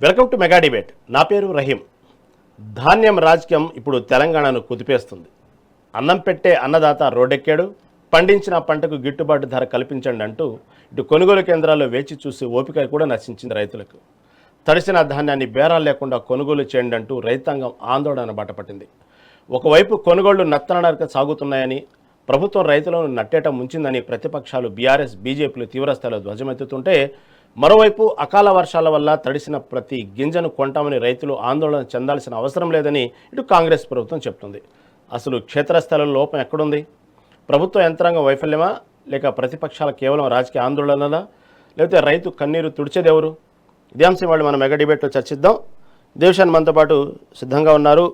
Welcome to mega debate. నా పేరు రహీం. ధాన్యం రాజకీయం ఇప్పుడు తెలంగాణను కుదిపేస్తుంది. అన్నం పెట్టే అన్నదాత రోడ్డెక్కాడు. పండించిన పంటకు గిట్టుబాటు ధర కల్పించండి అంటూ ఇటు కొనుగోలు కేంద్రాల్లో వేచి చూసి ఓపిక కూడా నశించింది రైతులకు. తడిసిన ధాన్యాన్ని బేరాలు లేకుండా కొనుగోలు చేయండి అంటూ రైతాంగం ఆందోళన బాటపట్టింది. ఒకవైపు కొనుగోళ్లు నత్తనడక సాగుతున్నాయని, ప్రభుత్వం రైతులను నట్టేట ముంచిందని ప్రతిపక్షాలు బీఆర్ఎస్, బీజేపీలు తీవ్రస్థాయిలో ధ్వజమెత్తుతుంటే, మరోవైపు అకాల వర్షాల వల్ల తడిసిన ప్రతి గింజను కొంటామని రైతులు ఆందోళన చెందాల్సిన అవసరం లేదని ఇటు కాంగ్రెస్ ప్రభుత్వం చెప్తుంది. అసలు క్షేత్రస్థాయిలో లోపం ఎక్కడుంది? ప్రభుత్వ యంత్రాంగం వైఫల్యమా, లేక ప్రతిపక్షాల కేవలం రాజకీయ ఆందోళనలా, లేకపోతే రైతు కన్నీరు తుడిచేదెవరు? ఇదే అంశం వాళ్ళు మనం మెగా డిబేట్లో చర్చిద్దాం. దేశాన్ని మనతో పాటు సిద్ధంగా ఉన్నారు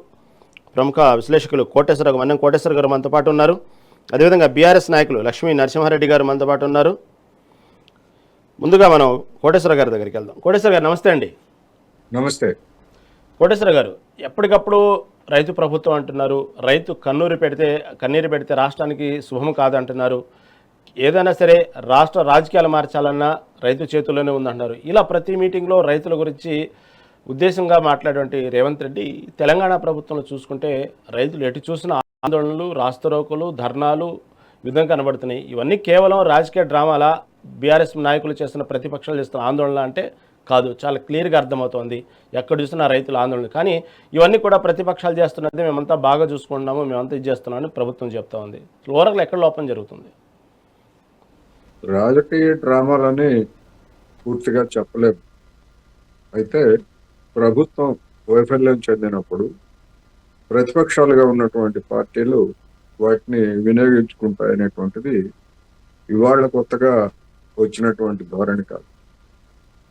ప్రముఖ విశ్లేషకులు మన్యం కోటేశ్వర గారు మనతో పాటు ఉన్నారు. అదేవిధంగా బీఆర్ఎస్ నాయకులు లక్ష్మీ నరసింహారెడ్డి గారు మనతో పాటు ఉన్నారు. ముందుగా మనం కోటేశ్వర గారి దగ్గరికి వెళ్దాం. కోటేశ్వర గారు నమస్తే అండి. నమస్తే. కోటేశ్వర గారు, ఎప్పటికప్పుడు రైతు ప్రభుత్వం అంటున్నారు, రైతు కన్నీరు పెడితే రాష్ట్రానికి శుభం కాదంటున్నారు. ఏదైనా సరే రాష్ట్ర రాజకీయాలు మార్చాలన్నా రైతు చేతుల్లోనే ఉందంటున్నారు. ఇలా ప్రతి మీటింగ్లో రైతుల గురించి ఉద్దేశంగా మాట్లాడేటువంటి రేవంత్ రెడ్డి తెలంగాణ ప్రభుత్వంలో చూసుకుంటే రైతులు ఎటు చూసిన ఆందోళనలు, రాస్తారోకోలు, ధర్నాలు విధంగా కనబడుతున్నాయి. ఇవన్నీ కేవలం రాజకీయ డ్రామాల, బీఆర్ఎస్ నాయకులు చేస్తున్న, ప్రతిపక్షాలు చేస్తున్న ఆందోళన అంటే కాదు. చాలా క్లియర్గా అర్థమవుతోంది ఎక్కడ చూసినా రైతుల ఆందోళన. కానీ ఇవన్నీ కూడా ప్రతిపక్షాలు చేస్తున్నది మేమంతా బాగా చూసుకుంటున్నాము, మేమంతా ఇది చేస్తున్నామని ప్రభుత్వం చెప్తా ఉంది. ఓవరాల్గా ఎక్కడ లోపం జరుగుతుంది? రాజకీయ డ్రామాలని పూర్తిగా చెప్పలేము. అయితే ప్రభుత్వం వైఫల్యం చెందినప్పుడు ప్రతిపక్షాలుగా ఉన్నటువంటి పార్టీలు వాటిని వినియోగించుకుంటాయనేటువంటిది ఇవాళ కొత్తగా వచ్చినటువంటి ధోరణి కాదు.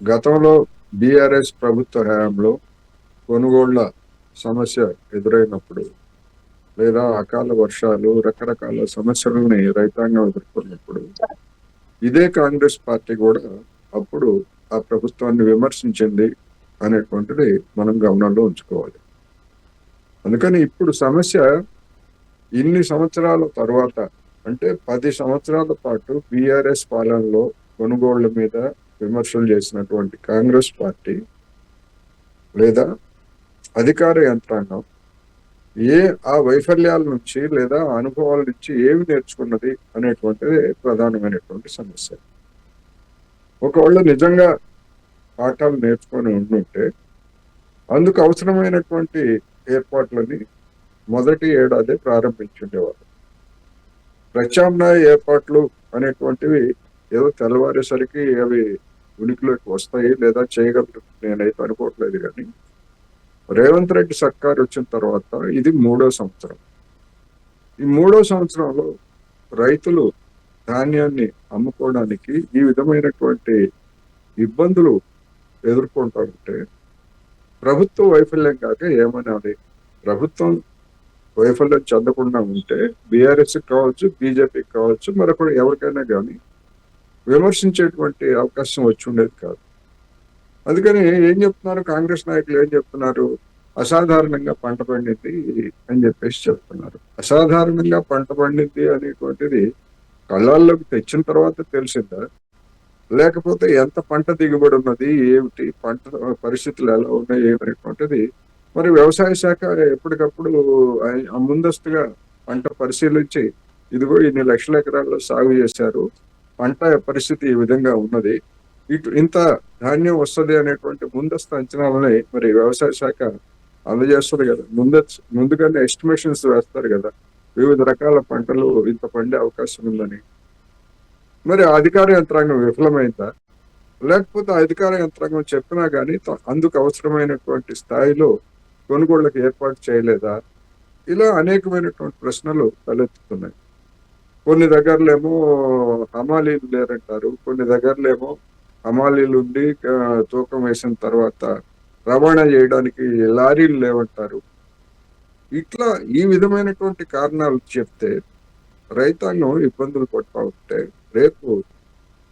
గతంలో బీఆర్ఎస్ ప్రభుత్వ హయాంలో కొనుగోళ్ల సమస్య ఎదురైనప్పుడు, లేదా అకాల వర్షాలు, రకరకాల సమస్యలని రైతాంగం ఎదుర్కొన్నప్పుడు ఇదే కాంగ్రెస్ పార్టీ కూడా అప్పుడు ఆ ప్రభుత్వాన్ని విమర్శించింది అనేటువంటిది మనం గమనంలో ఉంచుకోవాలి. అందుకని ఇప్పుడు సమస్య ఇన్ని సంవత్సరాల తర్వాత, అంటే 10 సంవత్సరాల పాటు బీఆర్ఎస్ పాలనలో కొనుగోళ్ల మీద విమర్శలు చేసినటువంటి కాంగ్రెస్ పార్టీ లేదా అధికార యంత్రాంగం ఆ వైఫల్యాల నుంచి లేదా అనుభవాల నుంచి ఏమి నేర్చుకున్నది అనేటువంటిది ప్రధానమైనటువంటి సమస్య. ఒకవేళ నిజంగా పాఠాలు నేర్చుకొని ఉండుంటే అందుకు అవసరమైనటువంటి ఏర్పాట్లని మొదటి ఏడాదే ప్రారంభించుండేవారు. ప్రత్యామ్నాయ ఏర్పాట్లు అనేటువంటివి ఏదో తెల్లవారేసరికి అవి ఉనికిలోకి వస్తాయి లేదా చేయగలరు నేనైతే అనుకోవట్లేదు. కానీ రేవంత్ రెడ్డి సర్కార్ వచ్చిన తర్వాత ఇది 3వ సంవత్సరం. ఈ 3వ సంవత్సరంలో రైతులు ధాన్యాన్ని అమ్ముకోవడానికి ఈ విధమైనటువంటి ఇబ్బందులు ఎదుర్కొంటూ ఉంటే ప్రభుత్వ వైఫల్యం కాక ఏమనాలి? ప్రభుత్వం వైఫల్యం చెందకుండా ఉంటే బీఆర్ఎస్కి కావచ్చు, బీజేపీకి కావచ్చు, మరొకటి ఎవరికైనా కానీ విమర్శించేటువంటి అవకాశం వచ్చి ఉండేది కాదు. అందుకని ఏం చెప్తున్నారు కాంగ్రెస్ నాయకులు? ఏం చెప్తున్నారు? అసాధారణంగా పంట పండింది అని చెప్పేసి చెప్తున్నారు. అసాధారణంగా పంట పండింది అనేటువంటిది కళ్ళల్లోకి తెచ్చిన తర్వాత తెలిసిందా, లేకపోతే ఎంత పంట దిగుబడి ఉన్నది, ఏమిటి పంట పరిస్థితులు ఎలా ఉన్నాయి ఏమనేటువంటిది మరి వ్యవసాయ శాఖ ఎప్పటికప్పుడు ముందస్తుగా పంట పరిశీలించి ఇదిగో ఇన్ని లక్షల ఎకరాల్లో సాగు చేశారు, పంట పరిస్థితి ఈ విధంగా ఉన్నది, ఇంత ధాన్యం వస్తుంది అనేటువంటి ముందస్తు అంచనాలని మరి వ్యవసాయ శాఖ అందజేస్తుంది కదా. ముందుగానే ఎస్టిమేషన్స్ వేస్తారు కదా, వివిధ రకాల పంటలు ఇంత పండే అవకాశం ఉందని. మరి అధికార యంత్రాంగం విఫలమైందా, లేకపోతే అధికార యంత్రాంగం చెప్పినా కానీ అందుకు అవసరమైనటువంటి స్థాయిలో కొనుగోళ్లకు ఏర్పాటు చేయలేదా? ఇలా అనేకమైనటువంటి ప్రశ్నలు తలెత్తుతున్నాయి. కొన్ని దగ్గరలేమో హమాలీలు లేరంటారు, కొన్ని దగ్గరలేమో హమాలీలు ఉండి తూకం వేసిన తర్వాత రవాణా చేయడానికి లారీలు లేవంటారు. ఇట్లా ఈ విధమైనటువంటి కారణాలు చెప్తే రైతాంగం ఇబ్బందులు పడుతూ ఉంటే రేపు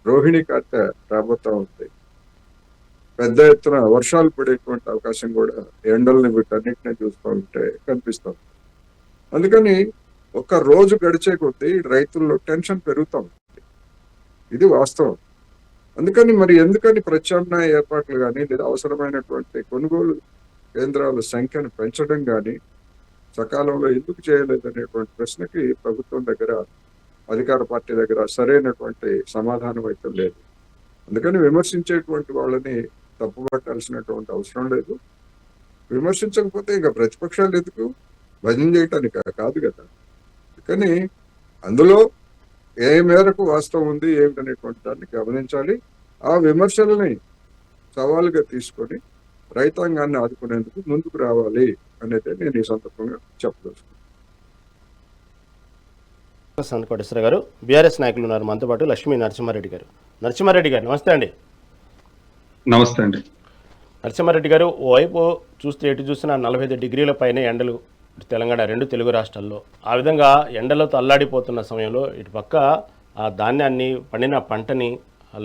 రోహిణి కార్తె రాబోతా ఉంది. పెద్ద ఎత్తున వర్షాలు పడేటువంటి అవకాశం కూడా ఎండల్ని వీటన్నిటిని చూస్తూ ఉంటే కనిపిస్తాం. అందుకని ఒక రోజు గడిచే కొద్దీ రైతుల్లో టెన్షన్ పెరుగుతూ ఉంటుంది. ఇది వాస్తవం. అందుకని మరి ఎందుకని ప్రత్యామ్నాయ ఏర్పాట్లు కానీ లేదా అవసరమైనటువంటి కొనుగోలు కేంద్రాల సంఖ్యను పెంచడం కానీ సకాలంలో ఎందుకు చేయలేదనేటువంటి ప్రశ్నకి ప్రభుత్వం దగ్గర, అధికార పార్టీ దగ్గర సరైనటువంటి సమాధానం అయితే లేదు. అందుకని విమర్శించేటువంటి వాళ్ళని తప్పుపట్టాల్సినటువంటి అవసరం లేదు. విమర్శించకపోతే ఇంకా ప్రతిపక్షాలు ఎందుకు, భజన చేయటానికి కాదు కదా. కానీ అందులో ఏ మేరకు వాస్తవం ఉంది ఏమిటనేటువంటి దాన్ని గమనించాలి. ఆ విమర్శలని సవాలుగా తీసుకొని రైతాంగాన్ని ఆదుకునేందుకు ముందుకు రావాలి అనేది నేను ఈ సందర్భంగా చెప్పదలుచుకున్నాను. కోటేశ్వర గారు, బీఆర్ఎస్ నాయకులు ఉన్నారు మనతో పాటు. లక్ష్మీ నరసింహారెడ్డి గారు. నరసింహారెడ్డి గారు నమస్తే అండి. నమస్తే అండి. నరసింహారెడ్డి గారు, ఓవైపు చూస్తే ఎటు చూసినా 45 డిగ్రీల పైన ఎండలు తెలంగాణ, 2 తెలుగు రాష్ట్రాల్లో. ఆ విధంగా ఎండలతో అల్లాడిపోతున్న సమయంలో ఇటు పక్క ఆ ధాన్యాన్ని, పండిన పంటని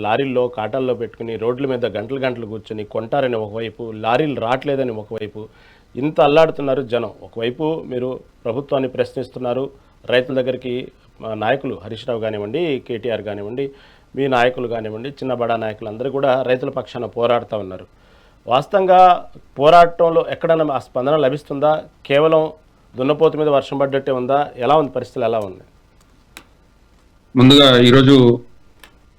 లారీల్లో, కాటాల్లో పెట్టుకుని రోడ్ల మీద గంటలు గంటలు కూర్చొని కొంటారని ఒకవైపు, లారీలు రావట్లేదని ఒకవైపు, ఇంత అల్లాడుతున్నారు జనం. ఒకవైపు మీరు ప్రభుత్వాన్ని ప్రశ్నిస్తున్నారు, రైతుల దగ్గరికి నాయకులు హరీష్ రావు కానివ్వండి, కేటీఆర్ కానివ్వండి, మీ నాయకులు కానివ్వండి, చిన్న బడా నాయకులు అందరూ కూడా రైతుల పక్షాన పోరాడుతూ ఉన్నారు. వాస్తవంగా పోరాటంలో ఎక్కడైనా ఆ స్పందన లభిస్తుందా? కేవలం దున్నపోతు మీద వర్షం పడ్డట్టే ఉందా? ఎలా ఉంది, పరిస్థితులు ఎలా ఉంది? ముందుగా ఈరోజు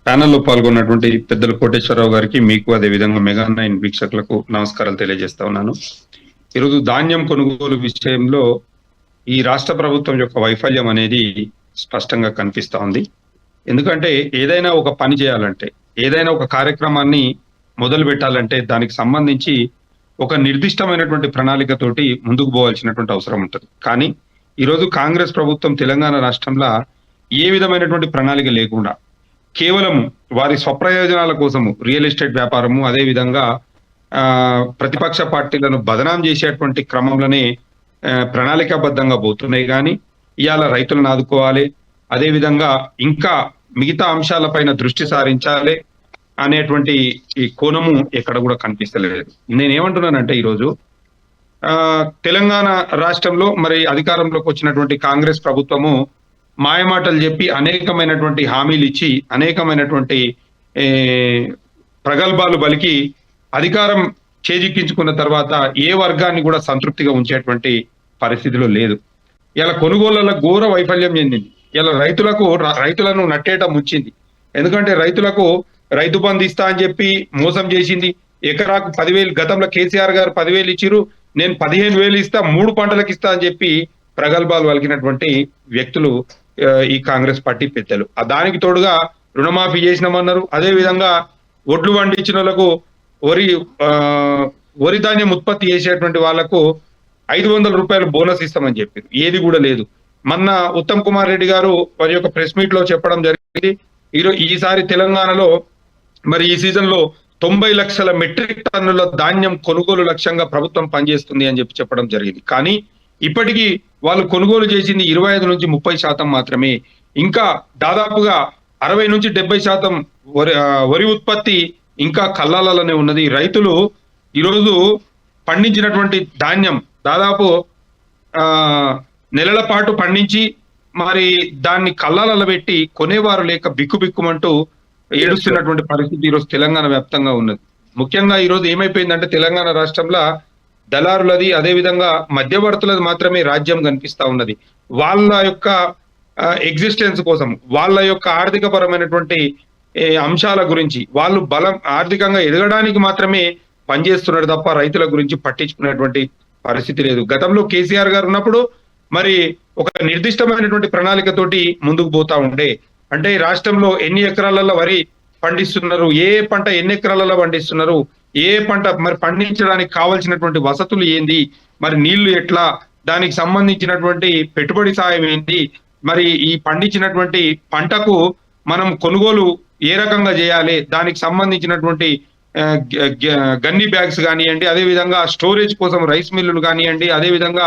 ప్యానెల్లో పాల్గొన్నటువంటి పెద్దలు కోటేశ్వరరావు గారికి, మీకు అదేవిధంగా మెగా 9 వీక్షకులకు నమస్కారాలు తెలియజేస్తా ఉన్నాను. ఈరోజు ధాన్యం కొనుగోలు విషయంలో ఈ రాష్ట్ర ప్రభుత్వం యొక్క వైఫల్యం అనేది స్పష్టంగా కనిపిస్తా ఉంది. ఎందుకంటే ఏదైనా ఒక పని చేయాలంటే, ఏదైనా ఒక కార్యక్రమాన్ని మొదలు పెట్టాలంటే దానికి సంబంధించి ఒక నిర్దిష్టమైనటువంటి ప్రణాళికతోటి ముందుకు పోవాల్సినటువంటి అవసరం ఉంటుంది. కానీ ఈరోజు కాంగ్రెస్ ప్రభుత్వం తెలంగాణ రాష్ట్రంలో ఏ విధమైనటువంటి ప్రణాళిక లేకుండా కేవలం వారి స్వప్రయోజనాల కోసము రియల్ ఎస్టేట్ వ్యాపారము, అదేవిధంగా ప్రతిపక్ష పార్టీలను బదనాం చేసేటువంటి క్రమంలోనే ప్రణాళికాబద్ధంగా పోతున్నాయి. కానీ ఇవాళ రైతులను ఆదుకోవాలి, అదేవిధంగా ఇంకా మిగతా అంశాలపైన దృష్టి సారించాలి అనేటువంటి ఈ కోణము ఎక్కడ కూడా కనిపిస్తలేదు. నేనేమంటున్నానంటే ఈరోజు తెలంగాణ రాష్ట్రంలో మరి అధికారంలోకి వచ్చినటువంటి కాంగ్రెస్ ప్రభుత్వము మాయమాటలు చెప్పి అనేకమైనటువంటి హామీలు ఇచ్చి అనేకమైనటువంటి ప్రగల్భాలు బలికి అధికారం చేజిక్కించుకున్న తర్వాత ఏ వర్గాన్ని కూడా సంతృప్తిగా ఉంచేటువంటి పరిస్థితిలో లేదు. ఇలా కొనుగోళ్ల ఘోర వైఫల్యం చెందింది. ఇలా రైతులను నట్టేట ముంచింది. ఎందుకంటే రైతులకు రైతు బంధు ఇస్తా అని చెప్పి మోసం చేసింది. ఎకరాకు 10,000, గతంలో కేసీఆర్ గారు 10,000 ఇచ్చిరు, నేను 15,000 ఇస్తా, 3 పంటలకు ఇస్తా అని చెప్పి ప్రగల్భాలు పలికినటువంటి వ్యక్తులు ఈ కాంగ్రెస్ పార్టీ పెద్దలు. దానికి తోడుగా రుణమాఫీ చేసినామన్నారు. అదే విధంగా ఒడ్లు పండించిన వాళ్ళకు, వరి ధాన్యం ఉత్పత్తి చేసేటువంటి వాళ్లకు 500 రూపాయలు బోనస్ ఇస్తామని చెప్పారు. ఏది కూడా లేదు. మొన్న ఉత్తమ్ కుమార్ రెడ్డి గారు వారి యొక్క ప్రెస్ మీట్ లో చెప్పడం జరిగింది, ఈసారి తెలంగాణలో మరి ఈ సీజన్ లో 90 లక్షల మెట్రిక్ టన్నుల ధాన్యం కొనుగోలు లక్ష్యంగా ప్రభుత్వం పనిచేస్తుంది అని చెప్పడం జరిగింది. కానీ ఇప్పటికీ వాళ్ళు కొనుగోలు చేసింది 25 నుంచి 30% మాత్రమే. ఇంకా దాదాపుగా 60 నుంచి 70% వరి ఉత్పత్తి ఇంకా కల్లాలలోనే ఉన్నది. రైతులు ఈరోజు పండించినటువంటి ధాన్యం దాదాపు నెలల పాటు పండించి మరి దాన్ని కల్లాలలో పెట్టి కొనేవారు లేక బిక్కుబిక్కుమంటూ ఏడుస్తున్నటువంటి పరిస్థితి ఈరోజు తెలంగాణ వ్యాప్తంగా ఉన్నది. ముఖ్యంగా ఈరోజు ఏమైపోయిందంటే తెలంగాణ రాష్ట్రంలో దళారులది, అదేవిధంగా మధ్యవర్తులది మాత్రమే రాజ్యం కనిపిస్తా ఉన్నది. వాళ్ళ యొక్క ఎగ్జిస్టెన్స్ కోసం, వాళ్ళ యొక్క ఆర్థిక పరమైనటువంటి అంశాల గురించి, వాళ్ళు ఆర్థికంగా ఎదగడానికి మాత్రమే పనిచేస్తున్నారు తప్ప రైతుల గురించి పట్టించుకునేటువంటి పరిస్థితి లేదు. గతంలో కేసీఆర్ గారు ఉన్నప్పుడు మరి ఒక నిర్దిష్టమైనటువంటి ప్రణాళికతోటి ముందుకు పోతా ఉండే, అంటే రాష్ట్రంలో ఎన్ని ఎకరాలలో వరి పండిస్తున్నారు, ఏ పంట ఎన్ని ఎకరాలలో పండిస్తున్నారు, ఏ పంట మరి పండించడానికి కావాల్సినటువంటి వసతులు ఏంది, మరి నీళ్లు ఎట్లా, దానికి సంబంధించినటువంటి పెట్టుబడి సాయం ఏంటి, మరి ఈ పండించినటువంటి పంటకు మనం కొనుగోలు ఏ రకంగా చేయాలి, దానికి సంబంధించినటువంటి గన్ని బ్యాగ్స్ కానివ్వండి, అదే విధంగా స్టోరేజ్ కోసం రైస్ మిల్లులు కానివ్వండి, అదే విధంగా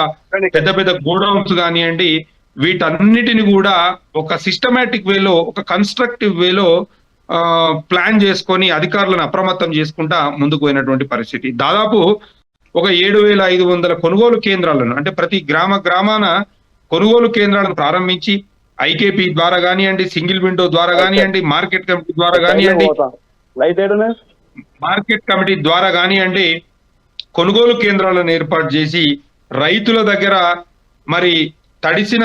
పెద్ద పెద్ద గోడౌన్స్ కానివ్వండి, వీటన్నిటిని కూడా ఒక సిస్టమేటిక్ వేలో, ఒక కన్స్ట్రక్టివ్ వేలో ప్లాన్ చేసుకొని అధికారులను అప్రమత్తం చేసుకుంటా ముందుకు పోయినటువంటి పరిస్థితి. దాదాపు ఒక 7,500 కొనుగోలు కేంద్రాలను, అంటే ప్రతి గ్రామాన కొనుగోలు కేంద్రాలను ప్రారంభించి ఐకేపీ ద్వారా కానివ్వండి, సింగిల్ విండో ద్వారా కానివ్వండి, మార్కెట్ కమిటీ ద్వారా కానివ్వండి, మార్కెట్ కమిటీ ద్వారా కానివ్వండి, కొనుగోలు కేంద్రాలను ఏర్పాటు చేసి రైతుల దగ్గర మరి తడిసిన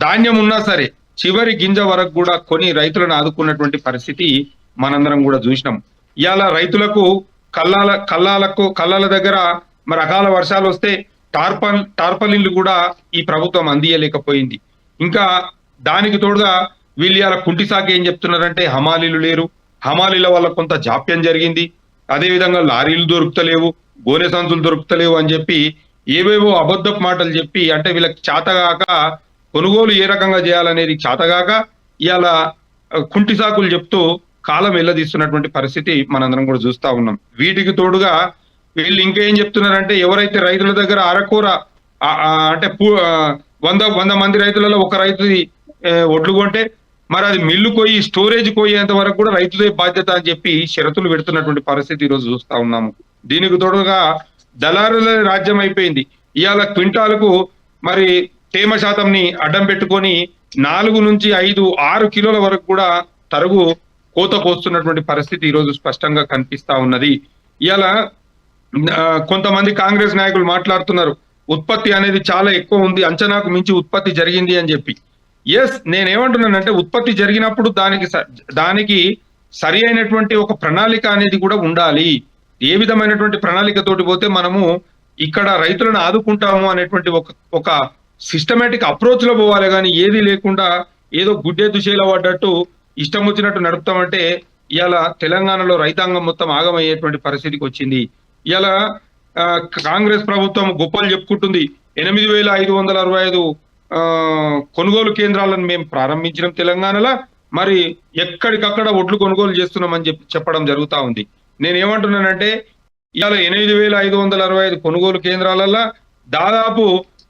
ధాన్యం ఉన్నా సరే చివరి గింజ వరకు కూడా కొని రైతులను ఆదుకున్నటువంటి పరిస్థితి మనందరం కూడా చూసినాం. ఇవాళ రైతులకు కల్లాల దగ్గర మరి అకాల వర్షాలు వస్తే టార్పలిన్లు కూడా ఈ ప్రభుత్వం అందియలేకపోయింది. ఇంకా దానికి తోడుగా వీళ్ళు ఇవాళ కుంటి సాకి ఏం చెప్తున్నారంటే హమాలీలు లేరు, హమాలీల వల్ల కొంత జాప్యం జరిగింది, అదేవిధంగా లారీలు దొరుకుతలేవు, గోనె సంచులు దొరుకుతలేవు అని చెప్పి ఏవేవో అబద్ధపు మాటలు చెప్పి, అంటే వీళ్ళకి చేతగాక కొనుగోలు ఏ రకంగా చేయాలనేది చేతగాక ఇవాళ కుంటి సాకులు చెప్తూ కాలం వెళ్ళదీస్తున్నటువంటి పరిస్థితి మనందరం కూడా చూస్తా ఉన్నాం. వీటికి తోడుగా వీళ్ళు ఇంకేం చెప్తున్నారంటే ఎవరైతే రైతుల దగ్గర అరకూర అంటే 100 మంది రైతులలో ఒక రైతు ఒడ్లు కొంటే మరి అది మిల్లు కొయ్యి స్టోరేజ్ కొయ్యేంత వరకు కూడా రైతుదే బాధ్యత అని చెప్పి షరతులు పెడుతున్నటువంటి పరిస్థితి ఈరోజు చూస్తా ఉన్నాము. దీనికి తోడుగా దళారుల రాజ్యం అయిపోయింది. ఇవాళ క్వింటాలకు మరి తేమ శాతంని అడ్డం పెట్టుకొని 4 నుంచి 5, 6 కిలోల వరకు కూడా తరుగు కోత కోస్తున్నటువంటి పరిస్థితి ఈరోజు స్పష్టంగా కనిపిస్తా ఉన్నది. ఇవాళ కొంతమంది కాంగ్రెస్ నాయకులు మాట్లాడుతున్నారు ఉత్పత్తి అనేది చాలా ఎక్కువ ఉంది, అంచనాకు మించి ఉత్పత్తి జరిగింది అని చెప్పి. ఎస్, నేనేమంటున్నానంటే ఉత్పత్తి జరిగినప్పుడు దానికి సరి అయినటువంటి ఒక ప్రణాళిక అనేది కూడా ఉండాలి. ఏ విధమైనటువంటి ప్రణాళికతోటి పోతే మనము ఇక్కడ రైతులను ఆదుకుంటాము అనేటువంటి ఒక సిస్టమేటిక్ అప్రోచ్ లో పోవాలి, కానీ ఏది లేకుండా ఏదో గుడ్డే దుశేలా పడ్డట్టు ఇష్టం వచ్చినట్టు నడుపుతామంటే ఇవాళ తెలంగాణలో రైతాంగం మొత్తం ఆగమయ్యేటువంటి పరిస్థితికి వచ్చింది. ఇవాళ కాంగ్రెస్ ప్రభుత్వం గొప్పలు చెప్పుకుంటుంది, 8,565 కొనుగోలు కేంద్రాలను మేము ప్రారంభించడం తెలంగాణలో, మరి ఎక్కడికక్కడ ఒడ్లు కొనుగోలు చేస్తున్నామని చెప్పడం జరుగుతా ఉంది. నేనేమంటున్నానంటే ఇవాళ 8,565 కొనుగోలు కేంద్రాలలో దాదాపు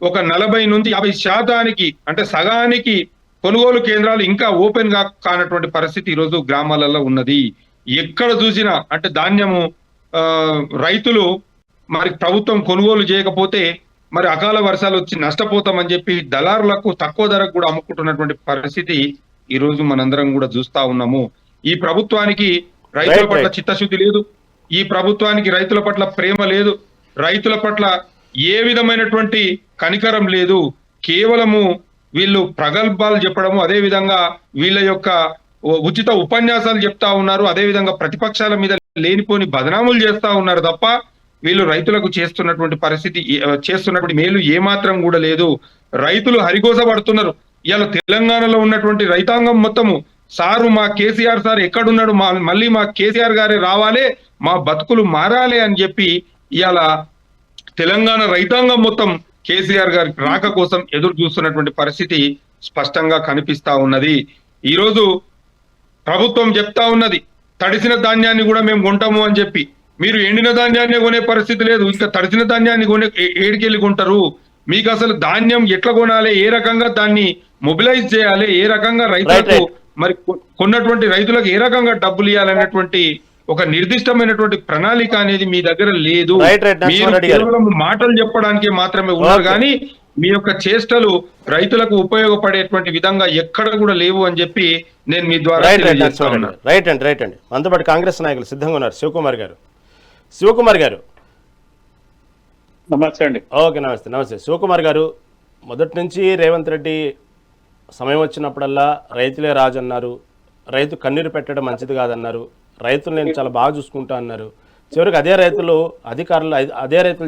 ఒక 40 నుంచి 50% అంటే సగానికి కొనుగోలు కేంద్రాలు ఇంకా ఓపెన్ కానటువంటి పరిస్థితి ఈరోజు గ్రామాలలో ఉన్నది. ఎక్కడ చూసినా అంటే ధాన్యము రైతులు మరి ప్రభుత్వం కొనుగోలు చేయకపోతే మరి అకాల వర్షాలు వచ్చి నష్టపోతామని చెప్పి దళారులకు తక్కువ ధరకు కూడా అమ్ముకుంటున్నటువంటి పరిస్థితి ఈ రోజు మనందరం కూడా చూస్తా ఉన్నాము. ఈ ప్రభుత్వానికి రైతుల పట్ల చిత్తశుద్ధి లేదు, ఈ ప్రభుత్వానికి రైతుల పట్ల ప్రేమ లేదు, రైతుల పట్ల ఏ విధమైనటువంటి కనికరం లేదు. కేవలము వీళ్ళు ప్రగల్భాలు చెప్పడము, అదే విధంగా వీళ్ళ యొక్క ఉచిత ఉపన్యాసాలు చెప్తా ఉన్నారు, అదే విధంగా ప్రతిపక్షాల మీద లేనిపోని బదనాములు చేస్తా ఉన్నారు తప్ప వీళ్ళు రైతులకు చేస్తున్నటువంటి మేలు ఏమాత్రం కూడా లేదు. రైతులు హరిగోస పడుతున్నారు. ఇవాళ తెలంగాణలో ఉన్నటువంటి రైతాంగం మొత్తము సారు మా కేసీఆర్ సార్ ఎక్కడున్నాడు, మళ్ళీ మా కేసీఆర్ గారే రావాలి, మా బతుకులు మారాలి అని చెప్పి ఇవాళ తెలంగాణ రైతాంగం మొత్తం కేసీఆర్ గారి రాక కోసం ఎదురు చూస్తున్నటువంటి పరిస్థితి స్పష్టంగా కనిపిస్తా ఉన్నది. ఈరోజు ప్రభుత్వం చెప్తా ఉన్నది తడిసిన ధాన్యాన్ని కూడా మేము కొంటాము అని చెప్పి. మీరు ఎండిన ధాన్యాన్ని కొనే పరిస్థితి లేదు, ఇంకా తడిసిన ధాన్యాన్ని ఏడికెళ్ళి కొంటారు? మీకు అసలు ధాన్యం ఎట్లా కొనాలి, ఏ రకంగా దాన్ని మొబిలైజ్ చేయాలి, ఏ రకంగా రైతులకు మరి కొన్నటువంటి రైతులకు ఏ రకంగా డబ్బులు ఇవ్వాలనేటువంటి ఒక నిర్దిష్టమైనటువంటి ప్రణాళిక అనేది మీ దగ్గర లేదు. మీరు కేవలం మాటలు చెప్పడానికి మాత్రమే ఉన్నారు, కానీ మీ యొక్క చేష్టలు రైతులకు ఉపయోగపడేటువంటి విధంగా ఎక్కడ కూడా లేవు అని చెప్పి నేను మీ ద్వారా రైట్ అండి. మనతో పాటు కాంగ్రెస్ నాయకులు సిద్ధంగా ఉన్నారు. శివకుమార్ గారు నమస్తే అండి. ఓకే, నమస్తే శివకుమార్ గారు. మొదటి నుంచి రేవంత్ రెడ్డి సమయం వచ్చినప్పుడల్లా రైతులే రాజు అన్నారు, రైతు కన్నీరు పెట్టడం మంచిది కాదన్నారు, రైతులు నేను చాలా బాగా చూసుకుంటా అన్నారు. చివరికి అదే రైతుల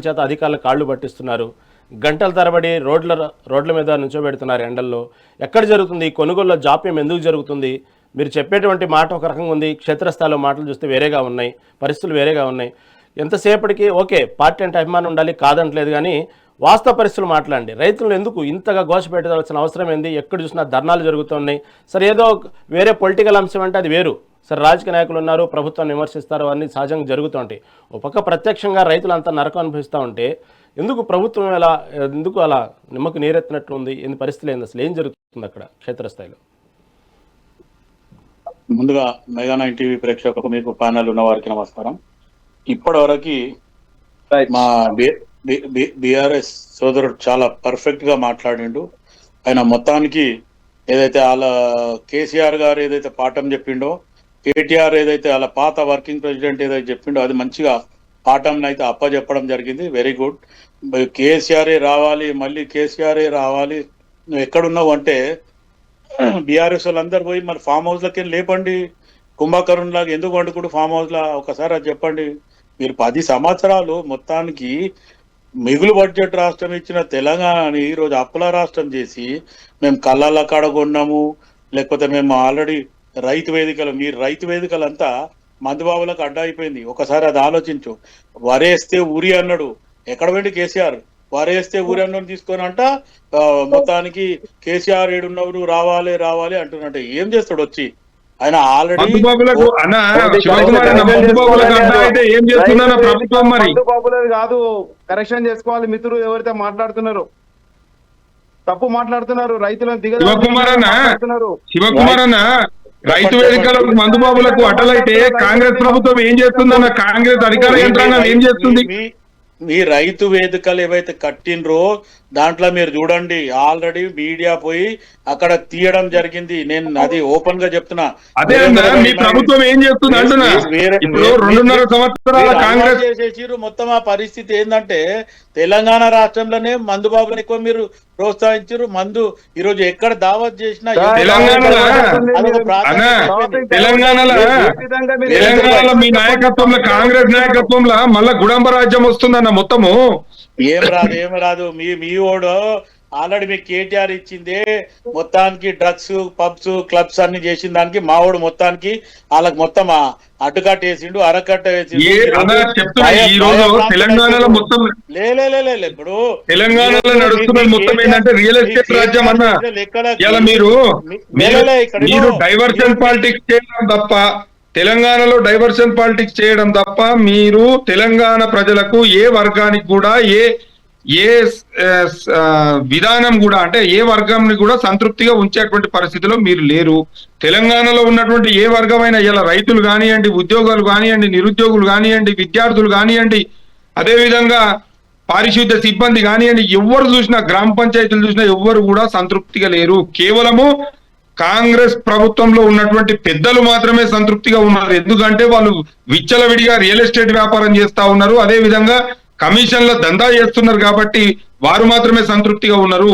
చేత అధికారులు కాళ్ళు పట్టిస్తున్నారు, గంటల తరబడి రోడ్ల మీద నుంచోబెడుతున్నారు ఎండల్లో. ఎక్కడ జరుగుతుంది ఈ కొనుగోలులో జాప్యం? ఎందుకు జరుగుతుంది? మీరు చెప్పేటువంటి మాట ఒక రకంగా ఉంది, క్షేత్రస్థాయిలో మాటలు చూస్తే వేరేగా ఉన్నాయి, పరిస్థితులు వేరేగా ఉన్నాయి. ఎంతసేపటికి ఓకే పార్టీ అంటే అభిమానం ఉండాలి, కాదంటలేదు, కానీ వాస్తవ పరిస్థితులు మాట్లాడండి. రైతులను ఎందుకు ఇంతగా గోసపెట్టాల్సిన అవసరం ఏంది? ఎక్కడ చూసినా ధర్నాలు జరుగుతున్నాయి. సరే, ఏదో వేరే పొలిటికల్ అంశం అంటే అది వేరు. సరే, రాజకీయ నాయకులు ఉన్నారు, ప్రభుత్వాన్ని విమర్శిస్తారు, అన్నీ సహజంగా జరుగుతుంటాయి. ఒక పక్క ప్రత్యక్షంగా రైతులు అంతా నరకం అనుభవిస్తూ ఉంటే ఎందుకు ప్రభుత్వం ఎందుకు అలా నిమ్మకు నీరెత్తినట్లు ఉంది? ఏంది పరిస్థితులు ఏంది? అసలు ఏం జరుగుతుంది అక్కడ క్షేత్రస్థాయిలో? ముందుగా మెగా 9 టీవీ ప్రేక్షకులకు, మీకు ప్యానల్ ఉన్న వారికి నమస్కారం. ఇప్పటి వరకు మా బిఆర్ఎస్ సోదరుడు చాలా పర్ఫెక్ట్ గా మాట్లాడిండు. ఆయన మొత్తానికి ఏదైతే వాళ్ళ కేసీఆర్ గారు ఏదైతే పాఠం చెప్పిండో కేటీఆర్ ఏదైతే అలా పాత వర్కింగ్ ప్రెసిడెంట్ ఏదైతే చెప్పిండో అది మంచిగా పాఠంని అయితే అప్పచెప్పడం జరిగింది. Very good. కేసీఆరే రావాలి, మళ్ళీ కేసీఆరే రావాలి, నువ్వు ఎక్కడున్నావు అంటే బీఆర్ఎస్ వాళ్ళందరూ పోయి మరి ఫామ్ హౌస్లకి లేపండి, కుంభకరుణ్ లాగా ఎందుకు వండుకుంటూ ఫామ్ హౌస్ లా ఒకసారి అది చెప్పండి. మీరు 10 సంవత్సరాలు మొత్తానికి మిగులు బడ్జెట్ రాష్ట్రం ఇచ్చిన తెలంగాణని ఈరోజు అప్పుల రాష్ట్రం చేసి మేము కళ్ళ కాడ కొన్నాము, లేకపోతే మేము ఆల్రెడీ రైతు వేదికలు, మీరు రైతు వేదికలంతా మందుబాబులకు అడ్డా అయిపోయింది. ఒకసారి అది ఆలోచించు. వరేస్తే ఊరి అన్నాడు, ఎక్కడ వెళ్ళి కేసీఆర్ వరేస్తే ఊరి అన్నోని తీసుకొని అంట మొత్తానికి కేసీఆర్ ఏడున్నವರು రావాలి రావాలి అంటున్నట్టు ఏం చేస్తాడు వచ్చి ఆయన ఆల్రెడీ మందుబాబులకు అన్న శివకుమార్ అన్న మందుబాబులకు అడ్డా అయితే ఏం చేస్తున్నా ప్రభుత్వం మరి మందుబాబులేదు కాదు, కరెక్షన్ చేసుకోవాలి. మిత్రులు ఎవరైతే మాట్లాడుతున్నారో తప్పు మాట్లాడుతున్నారు, రైతులను శివకుమార్ అన్న రైతు వేదికలకు మందుబాబులకు అడ్డలైతే కాంగ్రెస్ ప్రభుత్వం ఏం చేస్తుందన్న, కాంగ్రెస్ అధికార యంత్రాంగం ఏం చేస్తుంది? మీ రైతు వేదికలు ఏవైతే కట్టినరో దాంట్లో మీరు చూడండి, ఆల్రెడీ మీడియా పోయి అక్కడ తీయడం జరిగింది. నేను అది ఓపెన్ గా చెప్తున్నా. అదే మీ ప్రభుత్వం ఏం చేస్తుంది అంటున్నా. ఇప్పుడు 2.5 సంవత్సరాల కాంగ్రెస్ చేసేసిరు. మొత్తం ఆ పరిస్థితి ఏంటంటే తెలంగాణ రాష్ట్రంలోనే మందుబాబులను ఎక్కువ మీరు ప్రోత్సహించారు. మందు ఈరోజు ఎక్కడ దావత్ చేసినా తెలంగాణలో మీ నాయకత్వంలో, కాంగ్రెస్ నాయకత్వంలో మళ్ళా గుడంబ రాజ్యం వస్తుందన్న మొత్తము. ఏం రాదు. మీ ఓడు ఆల్రెడీ మీకు కేటీఆర్ ఇచ్చిందే మొత్తానికి డ్రగ్స్, పబ్స్, క్లబ్స్ అన్ని చేసిన దానికి మా ఓడు మొత్తానికి వాళ్ళకి మొత్తం అడ్డుకట్ట వేసిండు, అరకట్ట వేసిండు. తెలంగాణలో మొత్తం ఇప్పుడు తెలంగాణలో నడుస్తున్న మొత్తం ఏంటంటే రియల్ ఎస్టేట్ రాజ్యం అన్న. ఇలా మీరు డైవర్షన్ పాలిటిక్స్ చేయడం తప్ప, తెలంగాణలో డైవర్షన్ పాలిటిక్స్ చేయడం తప్ప మీరు తెలంగాణ ప్రజలకు ఏ వర్గానికి కూడా ఏ విధానం కూడా అంటే ఏ వర్గాన్ని కూడా సంతృప్తిగా ఉంచేటువంటి పరిస్థితిలో మీరు లేరు. తెలంగాణలో ఉన్నటువంటి ఏ వర్గమైనా ఇలా రైతులు కానివ్వండి, ఉద్యోగాలు కానివ్వండి, నిరుద్యోగులు కానివ్వండి, విద్యార్థులు కానివ్వండి, అదేవిధంగా పారిశుద్ధ్య సిబ్బంది కానివ్వండి, ఎవరు చూసినా, గ్రామ పంచాయతీలు చూసినా ఎవ్వరు కూడా సంతృప్తిగా లేరు. కేవలము కాంగ్రెస్ ప్రభుత్వంలో ఉన్నటువంటి పెద్దలు మాత్రమే సంతృప్తిగా ఉన్నారు. ఎందుకంటే వాళ్ళు విచ్చలవిడిగా రియల్ ఎస్టేట్ వ్యాపారం చేస్తా ఉన్నారు, అదే విధంగా కమిషన్ల దందా చేస్తున్నారు. కాబట్టి వారు మాత్రమే సంతృప్తిగా ఉన్నారు.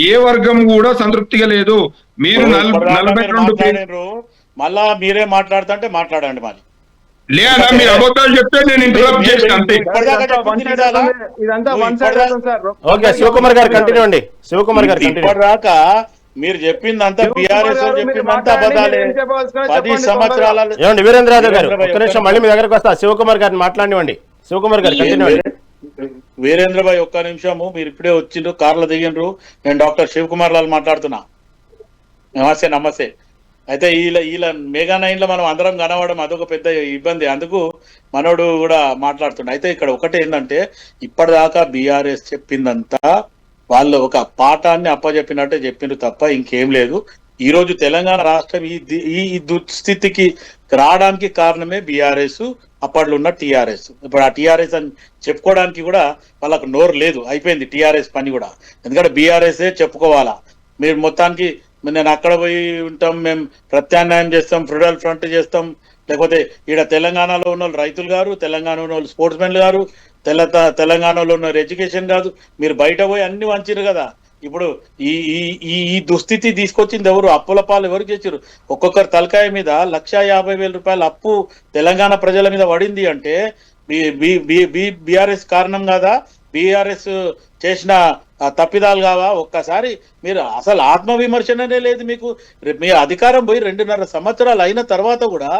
ఏ వర్గం కూడా సంతృప్తిగా లేదు. మీరు 42 మళ్ళా మీరే మాట్లాడుతుంటే మాట్లాడండి. మరి లేదా మీరు అబద్ధాలు చెప్తే నేను ఇంటరప్ట్ చేసిన అంతే. శివకుమార్ గారు కంటిన్యూ అండి. శివకుమార్ గారు ఇప్పటిదాకా మీరు చెప్పిందంతా బీఆర్ఎస్ చెప్పిందంతా అబద్ధాలే. 10 సంవత్సరాల ఏమండి వీరేంద్రరావు గారు ఒక్క నిమిషం మళ్ళీ మీ దగ్గరకు వస్తా. శివకుమార్ గారిని మాట్లాడివ్వండి. శివకుమార్ గారు కంటిన్యూ అండి. వీరేంద్రబాయ్ ఒక్క నిమిషము, మీరు ఇప్పుడే వచ్చిండ్రు, కార్లో దిగిండ్రు. నేను డాక్టర్ శివకుమార్ లాల్ మాట్లాడుతున్నా. నమస్తే. అయితే వీళ్ళ మెగా 9లో మనం అందరం కనవడం అదొక పెద్ద ఇబ్బంది, అందుకు మనోడు కూడా మాట్లాడుతుండే. అయితే ఇక్కడ ఒకటి ఏంటంటే ఇప్పటిదాకా బీఆర్ఎస్ చెప్పిందంతా వాళ్ళు ఒక పాఠాన్ని అప్పచెప్పినట్టే చెప్పిండ్రు తప్ప ఇంకేం లేదు. ఈ రోజు తెలంగాణ రాష్ట్రం ఈ దుస్థితికి రావడానికి కారణమే బీఆర్ఎస్, అప్పట్లో ఉన్న టీఆర్ఎస్. ఇప్పుడు ఆ టీఆర్ఎస్ అని చెప్పుకోవడానికి కూడా వాళ్ళకు నోరు లేదు, అయిపోయింది టీఆర్ఎస్ పని కూడా. ఎందుకంటే బీఆర్ఎస్ఏ చెప్పుకోవాలా. మీరు మొత్తానికి నేను అక్కడ పోయి ఉంటాం, మేము ప్రత్యామ్నాయం చేస్తాం, ఫెడరల్ ఫ్రంట్ చేస్తాం, లేకపోతే ఈడ తెలంగాణలో ఉన్న రైతులు గారు, తెలంగాణలో ఉన్న స్పోర్ట్స్ మెన్లు గారు, తెలంగాణలో ఉన్న ఎడ్యుకేషన్ కాదు, మీరు బయట పోయి అన్ని వంచారు కదా. ఇప్పుడు ఈ దుస్థితి తీసుకొచ్చింది ఎవరు? అప్పుల పాలు ఎవరు చేశారు? ఒక్కొక్కరు తలకాయ మీద 1,50,000 రూపాయలు అప్పు తెలంగాణ ప్రజల మీద పడింది అంటే బీఆర్ఎస్ కారణం కాదా? బీఆర్ఎస్ చేసిన తప్పిదాలు కావా? ఒక్కసారి మీరు అసలు ఆత్మవిమర్శననే లేదు మీకు. మీ అధికారం పోయి 2.5 సంవత్సరాలు అయిన తర్వాత కూడా